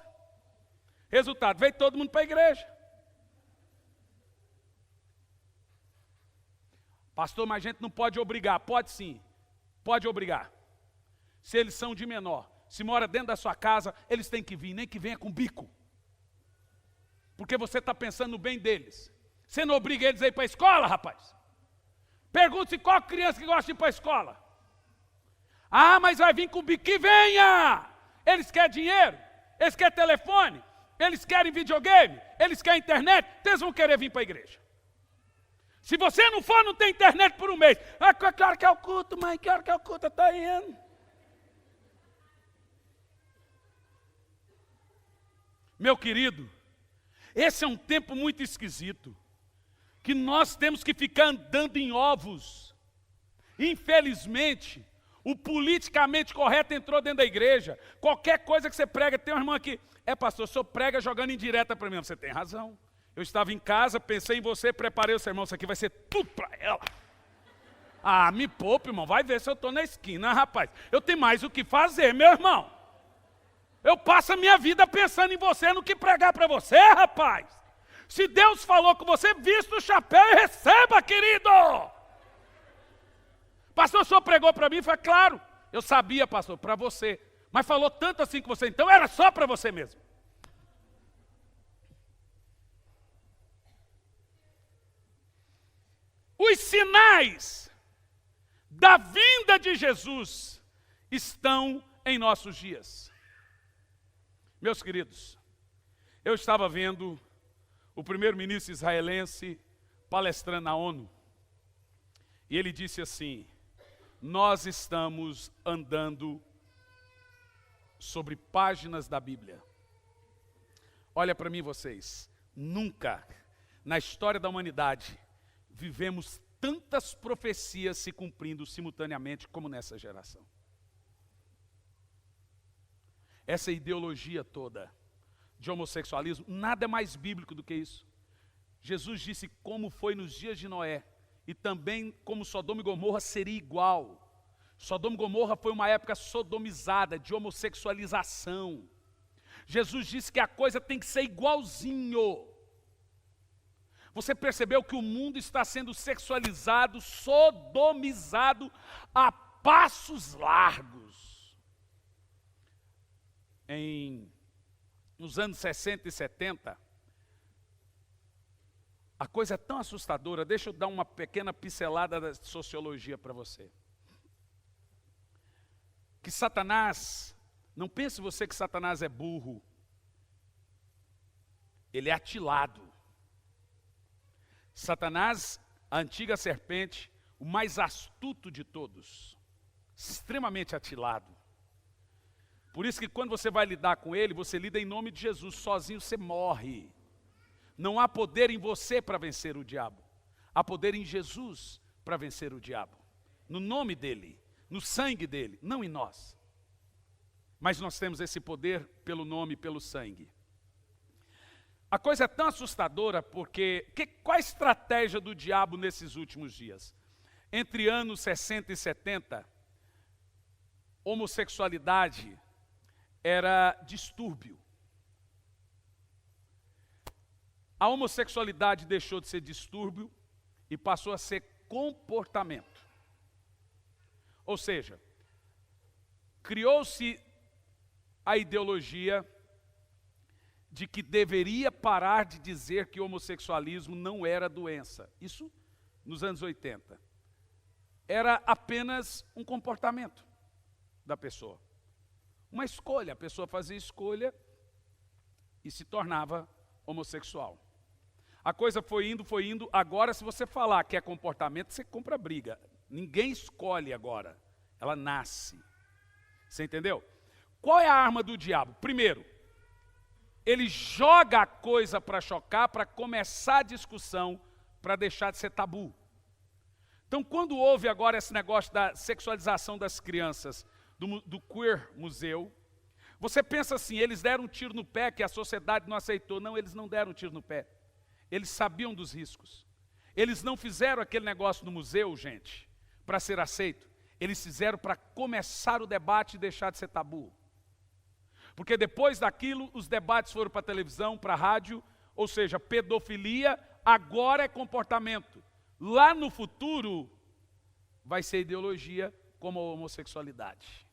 Resultado, veio todo mundo para a igreja. Pastor, mas a gente não pode obrigar. Pode sim, pode obrigar. Se eles são de menor, se mora dentro da sua casa, eles têm que vir, nem que venha com bico. Porque você está pensando no bem deles. Você não obriga eles a ir para a escola, rapaz. Pergunte-se qual criança que gosta de ir para a escola. Mas vai vir com bico. Que venha! Eles querem dinheiro, eles querem telefone, eles querem videogame, eles querem internet, eles vão querer vir para a igreja. Se você não for, não tem internet por um mês. Que hora que é o culto, mãe? Que hora que é o culto? Eu estou indo. Meu querido, esse é um tempo muito esquisito, que nós temos que ficar andando em ovos. Infelizmente, o politicamente correto entrou dentro da igreja. Qualquer coisa que você prega, tem um irmão aqui, pastor, o senhor prega jogando indireta para mim. Você tem razão. Eu estava em casa, pensei em você, preparei o sermão, isso aqui vai ser tudo para ela. Me poupe, irmão, vai ver se eu estou na esquina, rapaz. Eu tenho mais o que fazer, meu irmão. Eu passo a minha vida pensando em você, no que pregar para você, rapaz. Se Deus falou com você, vista o chapéu e receba, querido. Pastor, o senhor pregou para mim? Falei, claro, eu sabia, pastor, para você. Mas falou tanto assim com você, então era só para você mesmo. Os sinais da vinda de Jesus estão em nossos dias. Meus queridos, eu estava vendo o primeiro-ministro israelense palestrando na ONU, e ele disse assim, nós estamos andando sobre páginas da Bíblia. Olha para mim vocês, nunca na história da humanidade vivemos tantas profecias se cumprindo simultaneamente como nessa geração. Essa ideologia toda de homossexualismo, nada é mais bíblico do que isso. Jesus disse como foi nos dias de Noé, e também como Sodoma e Gomorra seria igual. Sodoma e Gomorra foi uma época sodomizada, de homossexualização. Jesus disse que a coisa tem que ser igualzinho. Você percebeu que o mundo está sendo sexualizado, sodomizado a passos largos. Nos anos 60 e 70, a coisa é tão assustadora, deixa eu dar uma pequena pincelada da sociologia para você. Que Satanás, não pense você que Satanás é burro, ele é atilado. Satanás, a antiga serpente, o mais astuto de todos, extremamente atilado. Por isso que quando você vai lidar com ele, você lida em nome de Jesus, sozinho você morre. Não há poder em você para vencer o diabo. Há poder em Jesus para vencer o diabo. No nome dele, no sangue dele, não em nós. Mas nós temos esse poder pelo nome e pelo sangue. A coisa é tão assustadora porque, qual a estratégia do diabo nesses últimos dias? Entre anos 60 e 70, homossexualidade era distúrbio. A homossexualidade deixou de ser distúrbio e passou a ser comportamento. Ou seja, criou-se a ideologia de que deveria parar de dizer que o homossexualismo não era doença. Isso nos anos 80. Era apenas um comportamento da pessoa. Uma escolha, a pessoa fazia escolha e se tornava homossexual. A coisa foi indo, agora se você falar que é comportamento, você compra briga. Ninguém escolhe agora, ela nasce. Você entendeu? Qual é a arma do diabo? Primeiro, ele joga a coisa para chocar, para começar a discussão, para deixar de ser tabu. Então, quando houve agora esse negócio da sexualização das crianças, do Queer Museu, você pensa assim, eles deram um tiro no pé que a sociedade não aceitou. Não, eles não deram um tiro no pé. Eles sabiam dos riscos. Eles não fizeram aquele negócio no museu, gente, para ser aceito. Eles fizeram para começar o debate e deixar de ser tabu. Porque depois daquilo, os debates foram para a televisão, para a rádio, ou seja, pedofilia agora é comportamento. Lá no futuro, vai ser ideologia como a homossexualidade.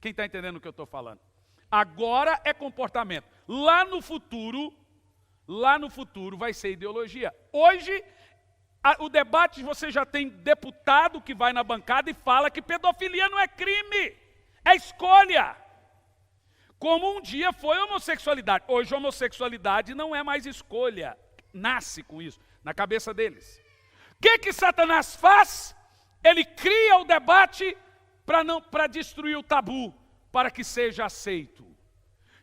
Quem está entendendo o que eu estou falando? Agora é comportamento. Lá no futuro vai ser ideologia. Hoje, o debate, você já tem deputado que vai na bancada e fala que pedofilia não é crime, é escolha. Como um dia foi a homossexualidade. Hoje a homossexualidade não é mais escolha. Nasce com isso, na cabeça deles. O que Satanás faz? Ele cria o debate para destruir o tabu, para que seja aceito.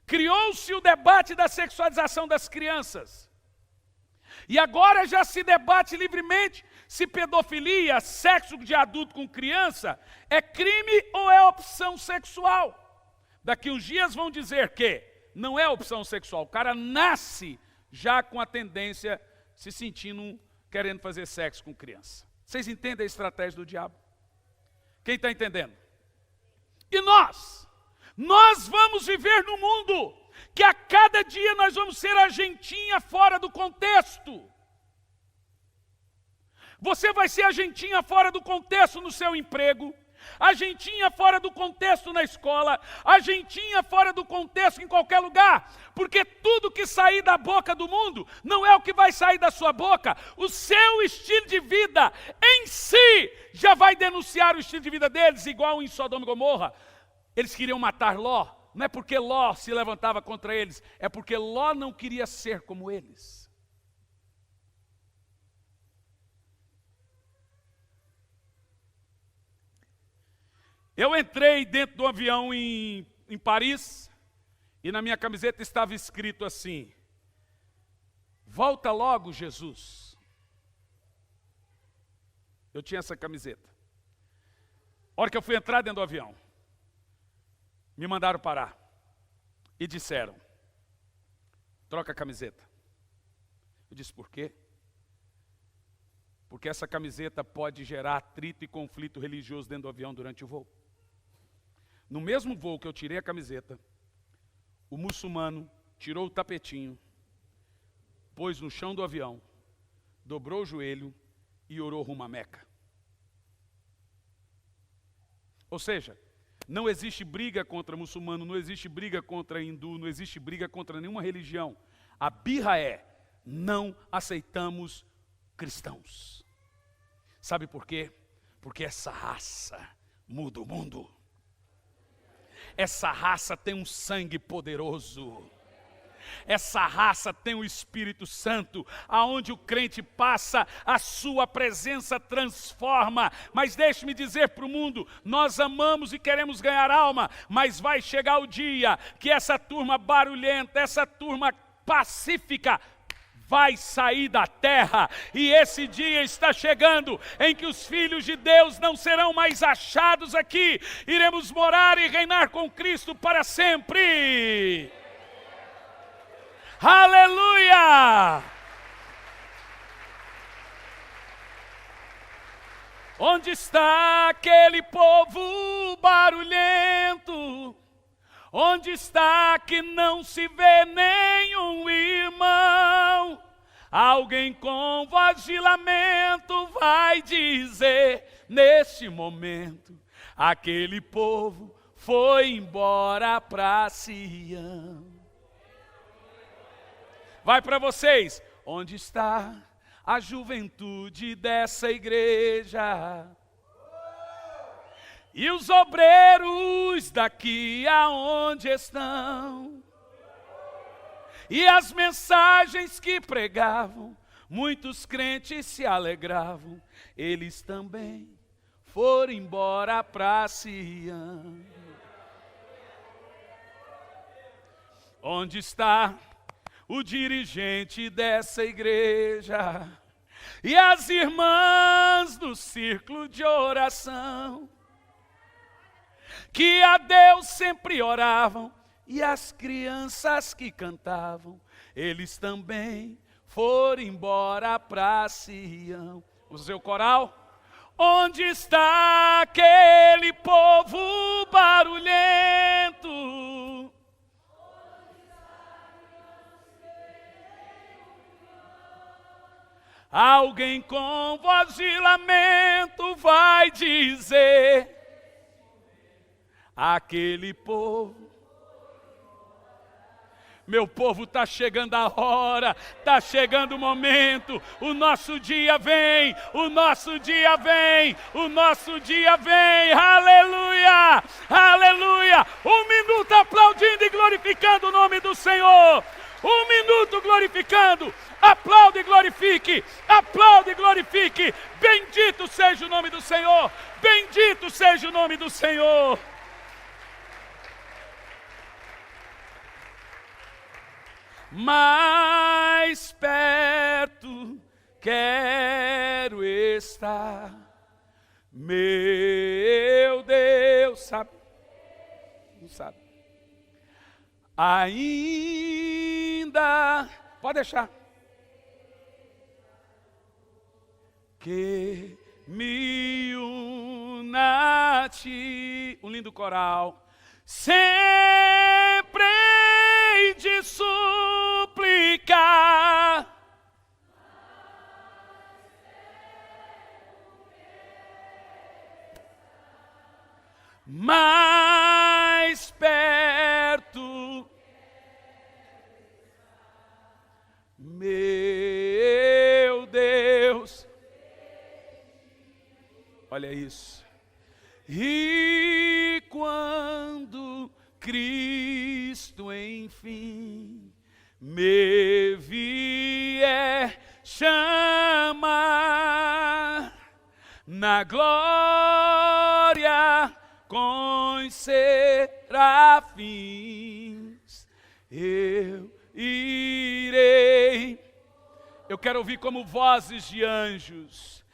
Criou-se o debate da sexualização das crianças. E agora já se debate livremente se pedofilia, sexo de adulto com criança, é crime ou é opção sexual. Daqui uns dias vão dizer que não é opção sexual. O cara nasce já com a tendência, se sentindo, querendo fazer sexo com criança. Vocês entendem a estratégia do diabo? Quem está entendendo? E nós vamos viver num mundo que a cada dia nós vamos ser agentinha fora do contexto. Você vai ser agentinha fora do contexto no seu emprego, agentinha fora do contexto na escola, agentinha fora do contexto em qualquer lugar, porque tudo que sair da boca do mundo não é o que vai sair da sua boca. O seu estilo de vida em si já vai denunciar o estilo de vida deles, igual em Sodoma e Gomorra. Eles queriam matar Ló, não é porque Ló se levantava contra eles, é porque Ló não queria ser como eles. Eu entrei dentro do avião em Paris, e na minha camiseta estava escrito assim: volta logo, Jesus. Eu tinha essa camiseta. A hora que eu fui entrar dentro do avião, me mandaram parar e disseram: troca a camiseta. Eu disse: por quê? Porque essa camiseta pode gerar atrito e conflito religioso dentro do avião durante o voo. No mesmo voo que eu tirei a camiseta, o muçulmano tirou o tapetinho, pôs no chão do avião, dobrou o joelho e orou rumo a Meca. Ou seja, não existe briga contra muçulmano, não existe briga contra hindu, não existe briga contra nenhuma religião. A birra é: não aceitamos cristãos. Sabe por quê? Porque essa raça muda o mundo. Essa raça tem um sangue poderoso. Essa raça tem o Espírito Santo, aonde o crente passa, a sua presença transforma. Mas deixe-me dizer para o mundo, nós amamos e queremos ganhar alma, mas vai chegar o dia que essa turma barulhenta, essa turma pacífica, vai sair da terra, e esse dia está chegando, em que os filhos de Deus não serão mais achados aqui, iremos morar e reinar com Cristo para sempre. Aleluia! Onde está aquele povo barulhento? Onde está que não se vê nenhum irmão? Alguém com voz de lamento vai dizer, neste momento, aquele povo foi embora para Sião. Vai para vocês. Onde está a juventude dessa igreja? E os obreiros daqui aonde estão? E as mensagens que pregavam, muitos crentes se alegravam, eles também foram embora para Sião. Onde está o dirigente dessa igreja? E as irmãs do círculo de oração, que a Deus sempre oravam, e as crianças que cantavam, eles também foram embora para Sião. O seu coral? Onde está aquele povo barulhento? Alguém com voz de lamento vai dizer, aquele povo. Meu povo, está chegando a hora, está chegando o momento, o nosso dia vem, o nosso dia vem, o nosso dia vem, aleluia, aleluia. Um minuto aplaudindo e glorificando o nome do Senhor, um minuto glorificando, aplaude e glorifique, bendito seja o nome do Senhor, bendito seja o nome do Senhor. Mais perto quero estar, meu Deus, sabe? Não sabe? Ainda, pode deixar, que me una a ti, um lindo coral, sempre de suplicar. Mais perto, meu Deus, olha isso. E quando Cristo enfim me vier chamar na glória com os serafins, eu irei. Eu quero ouvir como vozes de anjos.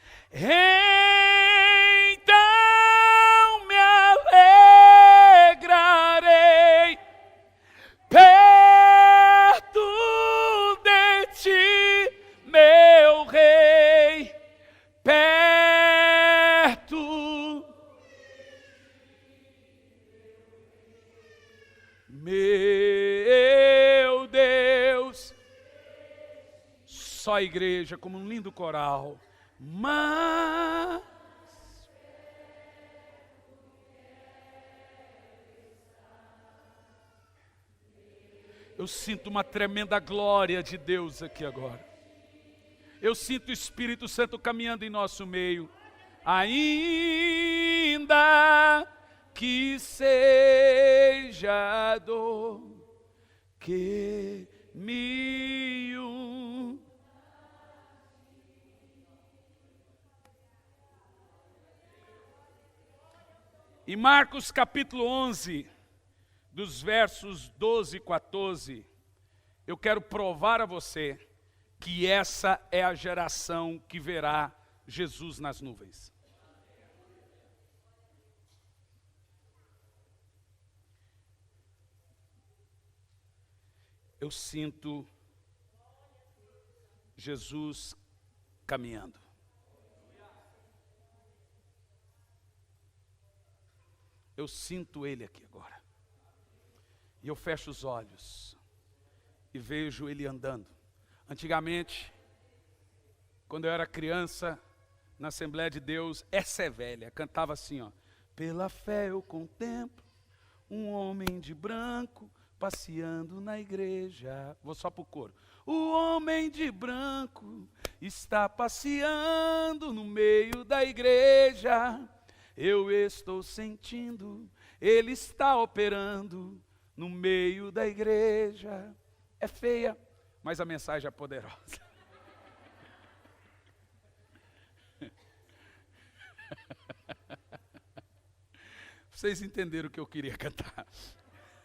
Então me alegrarei perto de ti, meu rei, perto, meu Deus. Só a igreja como um lindo coral. Mas eu sinto uma tremenda glória de Deus aqui agora. Eu sinto o Espírito Santo caminhando em nosso meio. Ainda que seja dor que me une. Em Marcos capítulo 11, dos versos 12 e 14, eu quero provar a você que essa é a geração que verá Jesus nas nuvens. Eu sinto Jesus caminhando. Eu sinto Ele aqui agora. E eu fecho os olhos e vejo Ele andando. Antigamente, Quando eu era criança, na Assembleia de Deus, essa é velha, cantava assim, ó. Pela fé eu contemplo um homem de branco passeando na igreja. Vou só pro coro. O homem de branco está passeando no meio da igreja. Eu estou sentindo, ele está operando no meio da igreja. É feia, mas a mensagem é poderosa. Vocês entenderam o que eu queria cantar.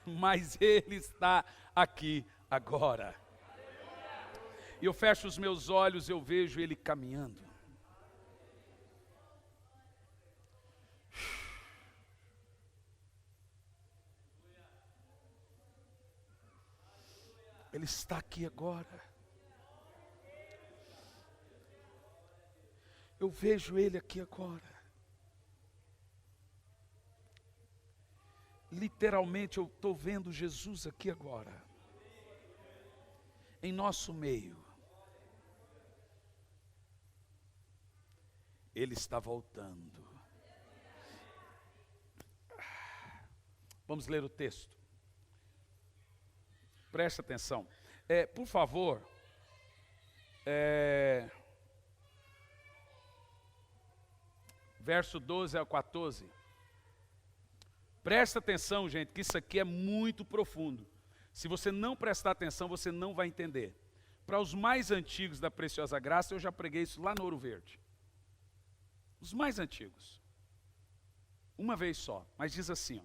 Mas ele está aqui agora. E eu fecho os meus olhos, eu vejo ele caminhando. Ele está aqui agora. Eu vejo ele aqui agora. Literalmente eu estou vendo Jesus aqui agora. Em nosso meio. Ele está voltando. Vamos ler o texto. Preste atenção. Por favor. Verso 12 ao 14. Presta atenção, gente, que isso aqui é muito profundo. Se você não prestar atenção, você não vai entender. Para os mais antigos da Preciosa Graça, eu já preguei isso lá no Ouro Verde. Os mais antigos. Uma vez só, mas diz assim, ó.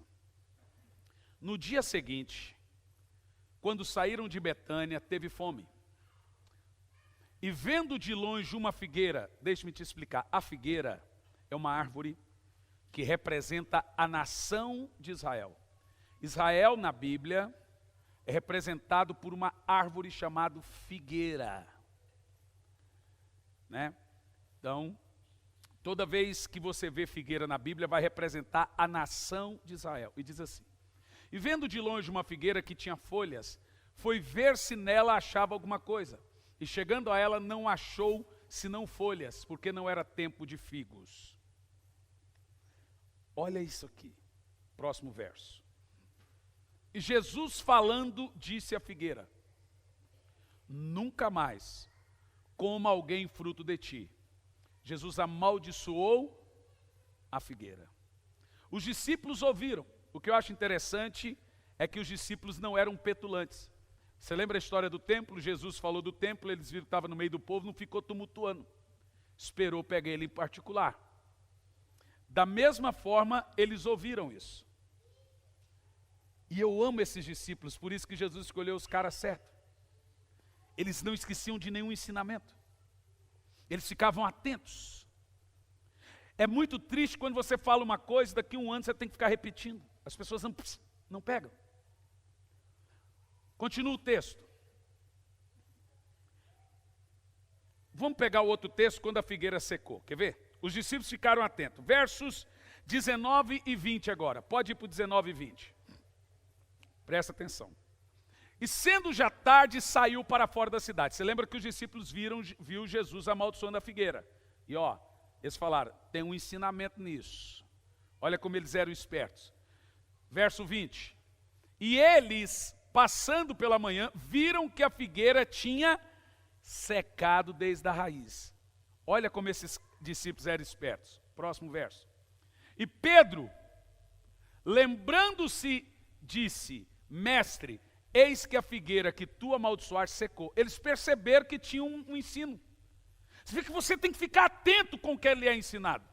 No dia seguinte, quando saíram de Betânia, teve fome. E vendo de longe uma figueira, deixe-me te explicar, a figueira é uma árvore que representa a nação de Israel. Israel, na Bíblia, é representado por uma árvore chamada figueira. Né? Então, toda vez que você vê figueira na Bíblia, vai representar a nação de Israel. E diz assim, e vendo de longe uma figueira que tinha folhas, foi ver se nela achava alguma coisa. E chegando a ela, não achou senão folhas, porque não era tempo de figos. Olha isso aqui, próximo verso. E Jesus falando, disse à figueira, nunca mais coma alguém fruto de ti. Jesus amaldiçoou a figueira. Os discípulos ouviram. O que eu acho interessante é que os discípulos não eram petulantes. Você lembra a história do templo? Jesus falou do templo, eles viram que estava no meio do povo, não ficou tumultuando. Esperou pegar ele em particular. Da mesma forma, eles ouviram isso. E eu amo esses discípulos, por isso que Jesus escolheu os caras certos. Eles não esqueciam de nenhum ensinamento. Eles ficavam atentos. É muito triste quando você fala uma coisa, daqui a um ano você tem que ficar repetindo. As pessoas não pegam. Continua o texto. Vamos pegar o outro texto, quando a figueira secou. Quer ver? Os discípulos ficaram atentos. Versos 19 e 20 agora. Pode ir para o 19 e 20. Presta atenção. E sendo já tarde, saiu para fora da cidade. Você lembra que os discípulos viu Jesus amaldiçoando a figueira. E ó, eles falaram, tem um ensinamento nisso. Olha como eles eram espertos. Verso 20. E eles, passando pela manhã, viram que a figueira tinha secado desde a raiz. Olha como esses discípulos eram espertos. Próximo verso. E Pedro, lembrando-se, disse, mestre, eis que a figueira que tu amaldiçoaste secou. Eles perceberam que tinha um ensino. Você vê que você tem que ficar atento com o que lhe é ensinado.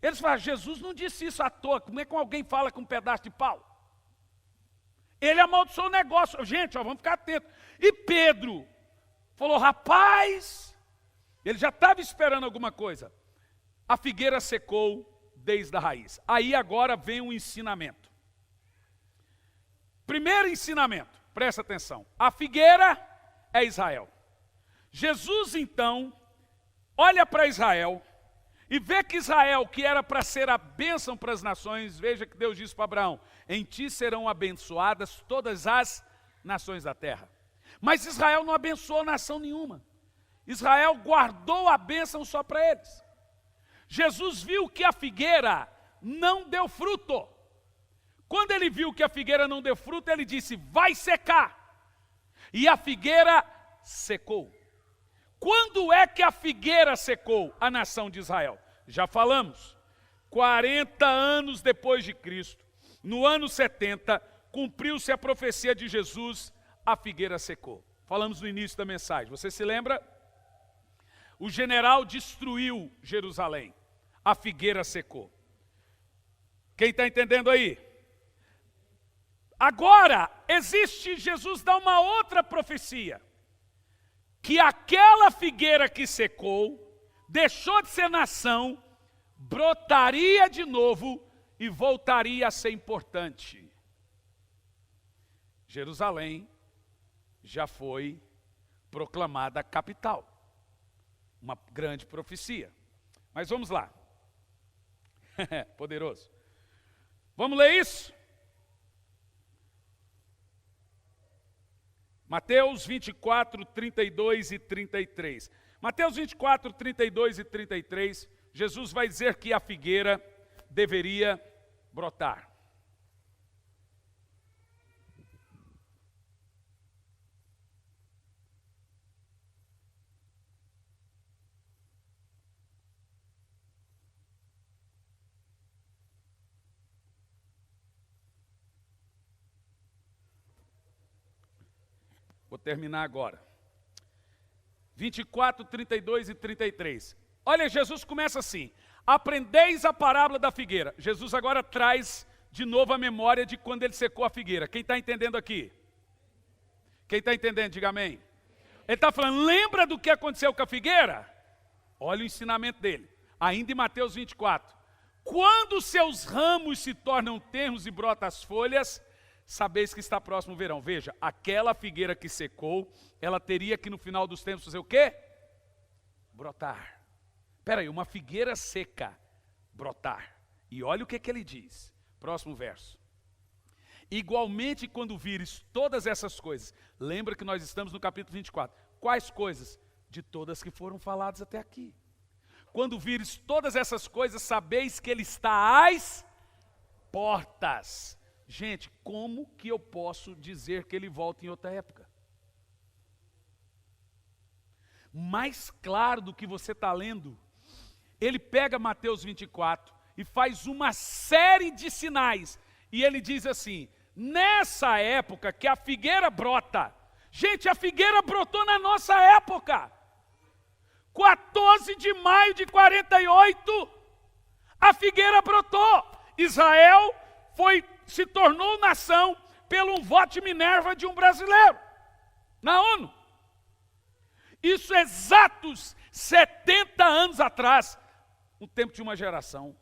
Eles falaram, Jesus não disse isso à toa, como é que alguém fala com um pedaço de pau? Ele amaldiçoou o negócio. Gente, ó, vamos ficar atentos. E Pedro falou, rapaz, ele já estava esperando alguma coisa. A figueira secou desde a raiz. Aí agora vem um ensinamento. Primeiro ensinamento, presta atenção. A figueira é Israel. Jesus então olha para Israel e vê que Israel, que era para ser a bênção para as nações, veja que Deus disse para Abraão, em ti serão abençoadas todas as nações da terra. Mas Israel não abençoou nação nenhuma. Israel guardou a bênção só para eles. Jesus viu que a figueira não deu fruto. Quando ele viu que a figueira não deu fruto, ele disse, vai secar. E a figueira secou. Quando é que a figueira secou a nação de Israel? Já falamos, 40 anos depois de Cristo, no ano 70, cumpriu-se a profecia de Jesus, a figueira secou. Falamos no início da mensagem, você se lembra? O general destruiu Jerusalém, a figueira secou. Quem está entendendo aí? Agora, Jesus dá uma outra profecia, que aquela figueira que secou, deixou de ser nação, brotaria de novo e voltaria a ser importante. Jerusalém já foi proclamada capital. Uma grande profecia. Mas vamos lá. Poderoso. Vamos ler isso? Mateus 24, 32 e 33. Mateus 24, 32 e 33, Jesus vai dizer que a figueira deveria brotar. Vou terminar agora. 24, 32 e 33. Olha, Jesus começa assim. Aprendeis a parábola da figueira. Jesus agora traz de novo a memória de quando ele secou a figueira. Quem está entendendo aqui? Quem está entendendo, diga amém. Ele está falando, lembra do que aconteceu com a figueira? Olha o ensinamento dele. Ainda em Mateus 24. Quando seus ramos se tornam tenros e brotam as folhas, sabeis que está próximo o verão. Veja, aquela figueira que secou, ela teria que no final dos tempos fazer o quê? Brotar. Espera aí, uma figueira seca, brotar. E olha o que ele diz. Próximo verso. Igualmente quando vires todas essas coisas, lembra que nós estamos no capítulo 24. Quais coisas? De todas que foram faladas até aqui. Quando vires todas essas coisas, sabeis que ele está às portas. Gente, como que eu posso dizer que ele volta em outra época? Mais claro do que você está lendo, ele pega Mateus 24 e faz uma série de sinais. E ele diz assim, nessa época que a figueira brota, gente, a figueira brotou na nossa época. 14 de maio de 48, a figueira brotou. Israel se tornou nação pelo voto de Minerva de um brasileiro, na ONU. Isso exatos 70 anos atrás, o tempo de uma geração.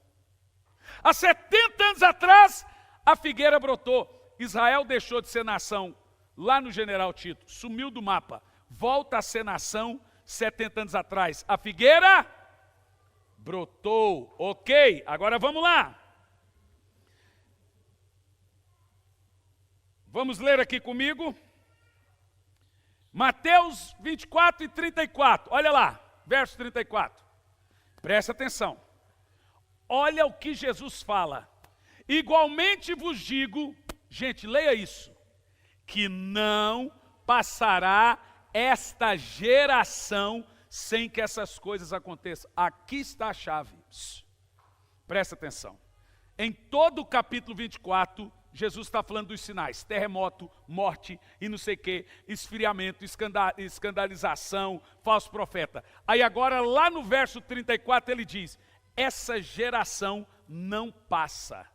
Há 70 anos atrás, a figueira brotou. Israel deixou de ser nação lá no General Tito, sumiu do mapa, volta a ser nação 70 anos atrás. A figueira brotou, ok, agora vamos lá. Vamos ler aqui comigo. Mateus 24 e 34. Olha lá, verso 34. Presta atenção. Olha o que Jesus fala. Igualmente vos digo, gente, leia isso, que não passará esta geração sem que essas coisas aconteçam. Aqui está a chave. Presta atenção. Em todo o capítulo 24, Jesus está falando dos sinais, terremoto, morte e não sei o que, esfriamento, escandalização, falso profeta. Aí agora lá no verso 34 ele diz, essa geração não passa.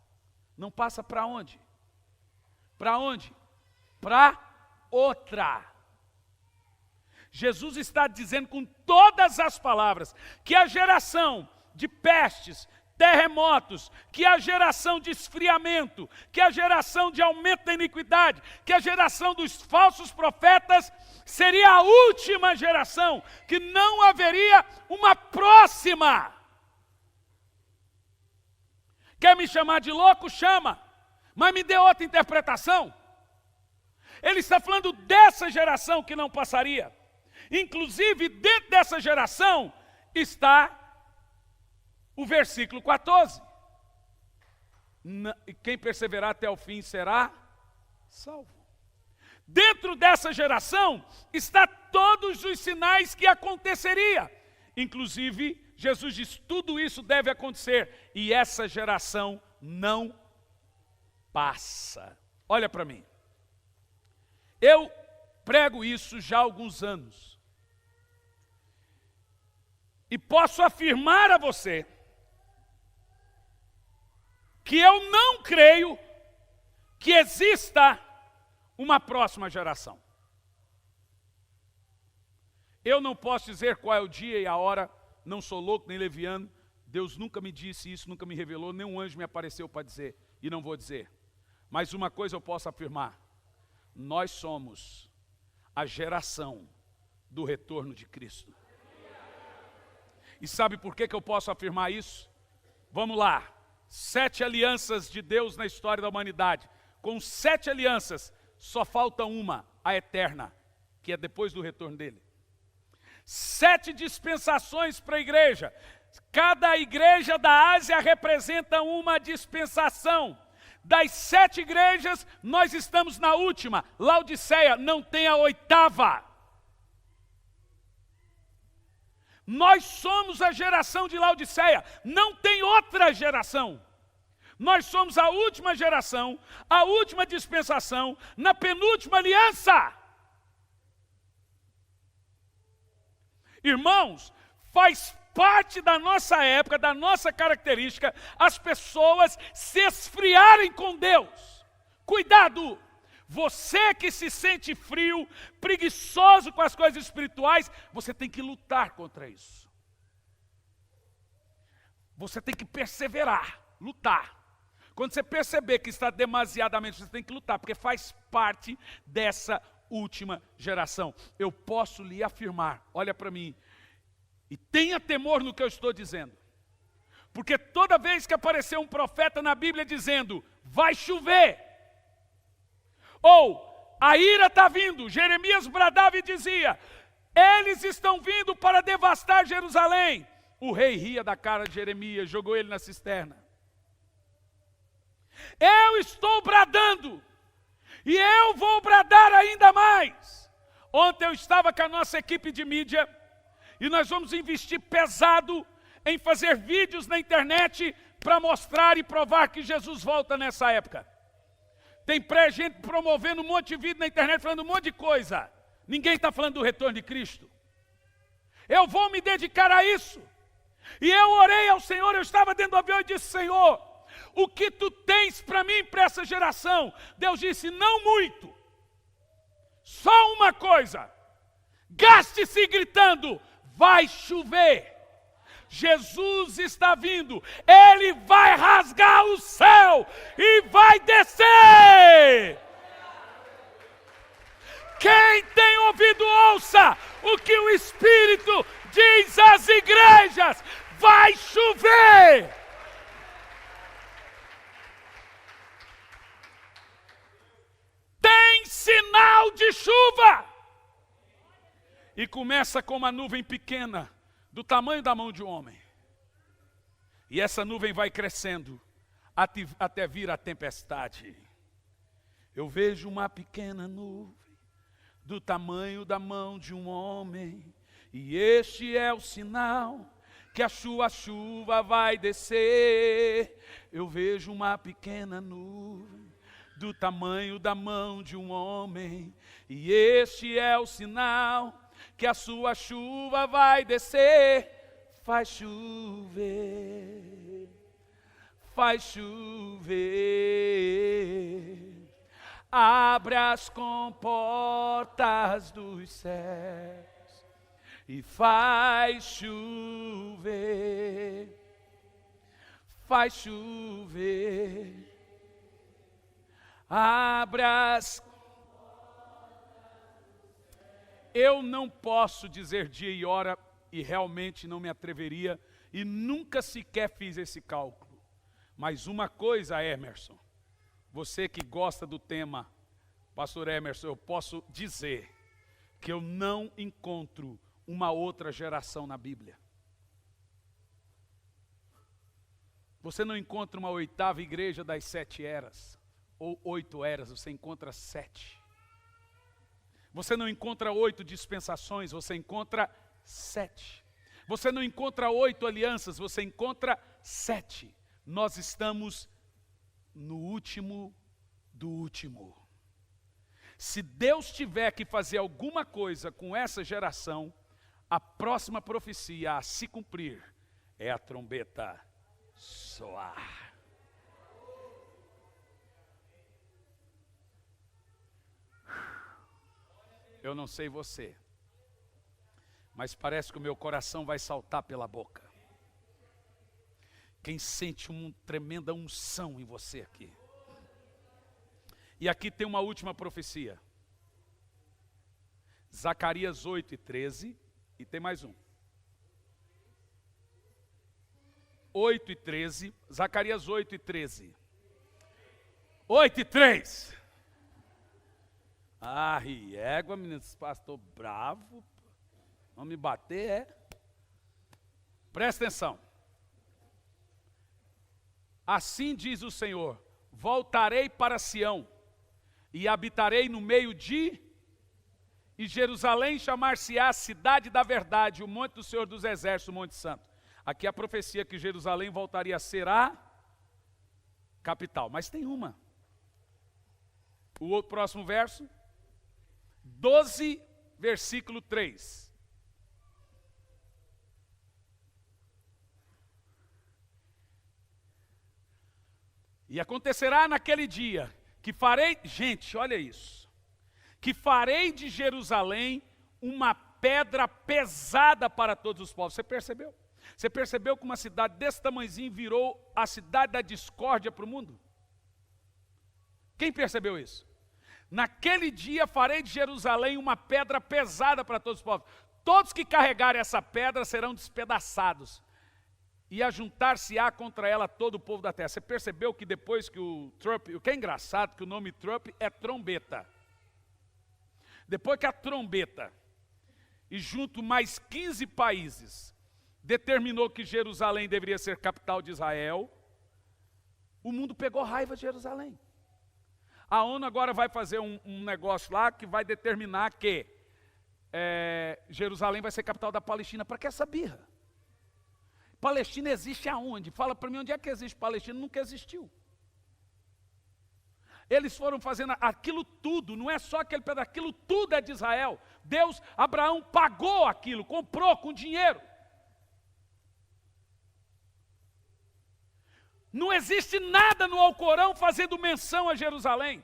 Não passa para onde? Para onde? Para outra. Jesus está dizendo com todas as palavras que a geração de pestes, terremotos, que a geração de esfriamento, que a geração de aumento da iniquidade, que a geração dos falsos profetas seria a última geração, que não haveria uma próxima. Quer me chamar de louco? Chama, mas me dê outra interpretação. Ele está falando dessa geração que não passaria. Inclusive, dentro dessa geração está o versículo 14. Quem perseverar até o fim será salvo. Dentro dessa geração está todos os sinais que aconteceria. Inclusive, Jesus diz, tudo isso deve acontecer. E essa geração não passa. Olha para mim. Eu prego isso já há alguns anos. E posso afirmar a você que eu não creio que exista uma próxima geração. Eu não posso dizer qual é o dia e a hora, não sou louco nem leviano, Deus nunca me disse isso, nunca me revelou, nenhum anjo me apareceu para dizer, e não vou dizer. Mas uma coisa eu posso afirmar, nós somos a geração do retorno de Cristo. E sabe por que eu posso afirmar isso? Vamos lá, 7 alianças de Deus na história da humanidade. Com 7 alianças, só falta uma, a eterna, que é depois do retorno dele. 7 dispensações para a igreja. Cada igreja da Ásia representa uma dispensação. Das 7 igrejas, nós estamos na última. Laodiceia não tem a 8ª. Nós somos a geração de Laodiceia, não tem outra geração. Nós somos a última geração, a última dispensação, na penúltima aliança. Irmãos, faz parte da nossa época, da nossa característica, as pessoas se esfriarem com Deus. Cuidado! Você que se sente frio, preguiçoso com as coisas espirituais, você tem que lutar contra isso. Você tem que perseverar, lutar. Quando você perceber que está demasiadamente, você tem que lutar, porque faz parte dessa última geração. Eu posso lhe afirmar, olha para mim, e tenha temor no que eu estou dizendo. Porque toda vez que aparecer um profeta na Bíblia dizendo, vai chover, ou a ira está vindo, Jeremias bradava e dizia, eles estão vindo para devastar Jerusalém. O rei ria da cara de Jeremias, jogou ele na cisterna. Eu estou bradando, e eu vou bradar ainda mais. Ontem eu estava com a nossa equipe de mídia, e nós vamos investir pesado em fazer vídeos na internet para mostrar e provar que Jesus volta nessa época. Tem gente promovendo um monte de vídeo na internet, falando um monte de coisa. Ninguém está falando do retorno de Cristo. Eu vou me dedicar a isso. E eu orei ao Senhor, eu estava dentro do avião e disse, Senhor, o que tu tens para mim, para essa geração? Deus disse, não muito. Só uma coisa. Gaste-se gritando, vai chover. Jesus está vindo, Ele vai rasgar o céu e vai descer. Quem tem ouvido, ouça o que o Espírito diz às igrejas, vai chover. Tem sinal de chuva. E começa com uma nuvem pequena, do tamanho da mão de um homem. E essa nuvem vai crescendo até vir a tempestade. Eu vejo uma pequena nuvem do tamanho da mão de um homem. E este é o sinal que a sua chuva vai descer. Eu vejo uma pequena nuvem do tamanho da mão de um homem. E este é o sinal que a sua chuva vai descer. Faz chover, faz chover. Abre as comportas dos céus e faz chover, faz chover. Abre as... Eu não posso dizer dia e hora, e realmente não me atreveria, e nunca sequer fiz esse cálculo. Mas uma coisa, Emerson, você que gosta do tema, pastor Emerson, eu posso dizer que eu não encontro uma outra geração na Bíblia. Você não encontra uma oitava igreja das 7 eras, ou 8 eras, você encontra 7. Você não encontra 8 dispensações, você encontra 7. Você não encontra 8 alianças, você encontra 7. Nós estamos no último do último. Se Deus tiver que fazer alguma coisa com essa geração, a próxima profecia a se cumprir é a trombeta soar. Eu não sei você, mas parece que o meu coração vai saltar pela boca. Quem sente uma tremenda unção em você aqui? E aqui tem uma última profecia. Zacarias 8:13, e tem mais um. 8:13, Zacarias 8:13. 8:3. Ah, égua, menino, esse pastor bravo. Não me bater, é. Presta atenção. Assim diz o Senhor: voltarei para Sião, e habitarei no meio de... E Jerusalém chamar-se-á a cidade da verdade, o monte do Senhor dos Exércitos, o Monte Santo. Aqui é a profecia que Jerusalém voltaria a ser a capital. Mas tem uma. O outro próximo verso. 12, versículo 3. E acontecerá naquele dia que farei... Gente, olha isso. Que farei de Jerusalém uma pedra pesada para todos os povos. Você percebeu? Você percebeu que uma cidade desse tamanhozinho virou a cidade da discórdia para o mundo? Quem percebeu isso? Naquele dia farei de Jerusalém uma pedra pesada para todos os povos. Todos que carregarem essa pedra serão despedaçados. E ajuntar-se-á contra ela todo o povo da terra. Você percebeu que depois que o Trump... O que é engraçado, que o nome Trump é trombeta. Depois que a trombeta, e junto mais 15 países, determinou que Jerusalém deveria ser capital de Israel, o mundo pegou raiva de Jerusalém. A ONU agora vai fazer um negócio lá que vai determinar que Jerusalém vai ser capital da Palestina. Para que essa birra? Palestina existe aonde? Fala para mim, onde é que existe Palestina? Nunca existiu. Eles foram fazendo aquilo tudo, não é só aquele pedaço, aquilo tudo é de Israel. Deus, Abraão pagou aquilo, comprou com dinheiro. Não existe nada no Alcorão fazendo menção a Jerusalém.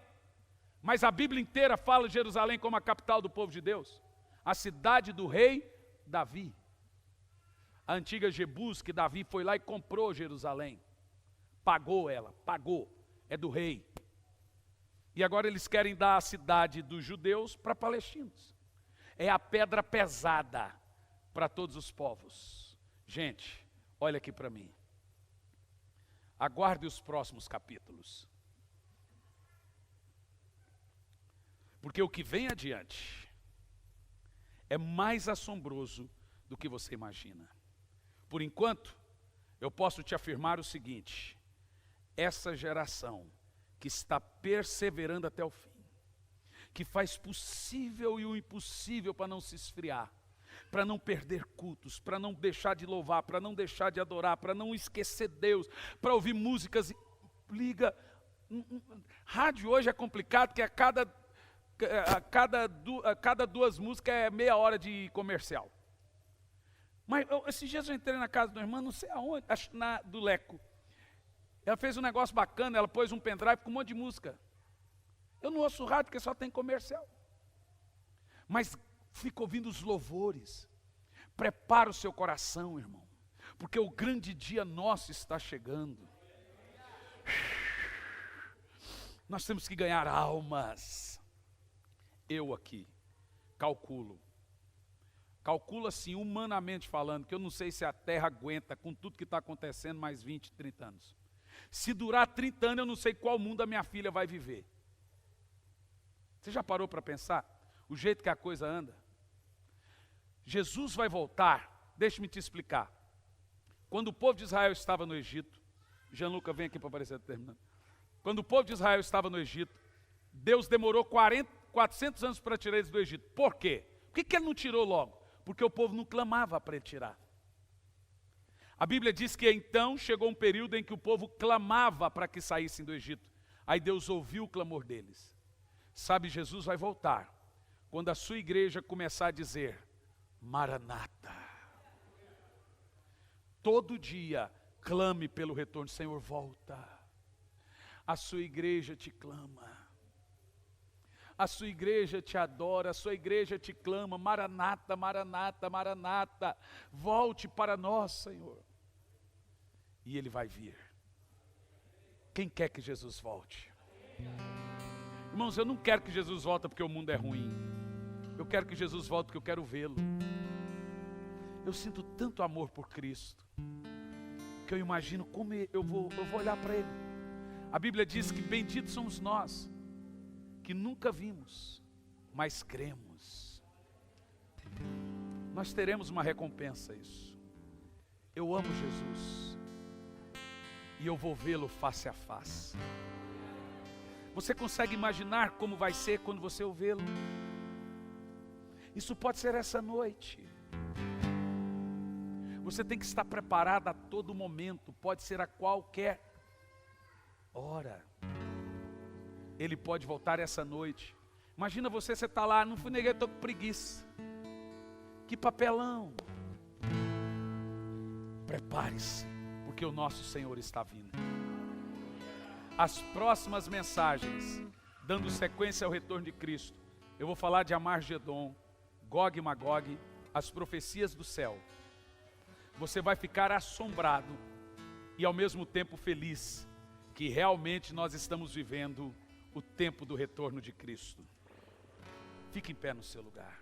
Mas a Bíblia inteira fala de Jerusalém como a capital do povo de Deus. A cidade do rei Davi. A antiga Jebus, que Davi foi lá e comprou Jerusalém. Pagou ela, pagou. É do rei. E agora eles querem dar a cidade dos judeus para palestinos. É a pedra pesada para todos os povos. Gente, olha aqui para mim. Aguarde os próximos capítulos. Porque o que vem adiante é mais assombroso do que você imagina. Por enquanto, eu posso te afirmar o seguinte: essa geração que está perseverando até o fim, que faz possível e o impossível para não se esfriar, para não perder cultos, para não deixar de louvar, para não deixar de adorar, para não esquecer Deus, para ouvir músicas. Liga, rádio hoje é complicado, porque a cada 2 músicas é meia hora de comercial. Mas esses dias eu entrei na casa da irmã, não sei aonde, acho do Leco. Ela fez um negócio bacana, ela pôs um pendrive com um monte de música. Eu não ouço rádio porque só tem comercial. Mas fica ouvindo os louvores. Prepara o seu coração, irmão. Porque o grande dia nosso está chegando. Nós temos que ganhar almas. Eu aqui calculo assim, humanamente falando, que eu não sei se a terra aguenta com tudo que está acontecendo mais 20, 30 anos. Se durar 30 anos, eu não sei qual mundo a minha filha vai viver. Você já parou para pensar? O jeito que a coisa anda? Jesus vai voltar, deixe-me te explicar. Quando o povo de Israel estava no Egito, Gianluca, vem aqui para aparecer terminando. Quando o povo de Israel estava no Egito, Deus demorou 400 anos para tirar eles do Egito. Por quê? Por que ele não tirou logo? Porque o povo não clamava para ele tirar. A Bíblia diz que então chegou um período em que o povo clamava para que saíssem do Egito. Aí Deus ouviu o clamor deles. Sabe, Jesus vai voltar quando a sua igreja começar a dizer: Maranata. Todo dia clame pelo retorno. Senhor, volta. A sua igreja te clama. A sua igreja te adora, a sua igreja te clama: Maranata, Maranata, Maranata. Volte para nós, Senhor. E Ele vai vir. Quem quer que Jesus volte? Irmãos, eu não quero que Jesus volte porque o mundo é ruim. Eu quero que Jesus volte porque eu quero vê-lo. Eu sinto tanto amor por Cristo, que eu imagino como eu vou olhar para Ele. A Bíblia diz que benditos somos nós, que nunca vimos, mas cremos. Nós teremos uma recompensa a isso. Eu amo Jesus, e eu vou vê-lo face a face. Você consegue imaginar como vai ser quando você o vê-lo? Isso pode ser essa noite. Você tem que estar preparado a todo momento, pode ser a qualquer hora. Ele pode voltar essa noite. Imagina você está lá, não fui ninguém, estou com preguiça. Que papelão. Prepare-se, porque o nosso Senhor está vindo. As próximas mensagens, dando sequência ao retorno de Cristo, eu vou falar de Amargedon, Gog e Magog, as profecias do céu. Você vai ficar assombrado e ao mesmo tempo feliz que realmente nós estamos vivendo o tempo do retorno de Cristo. Fique em pé no seu lugar.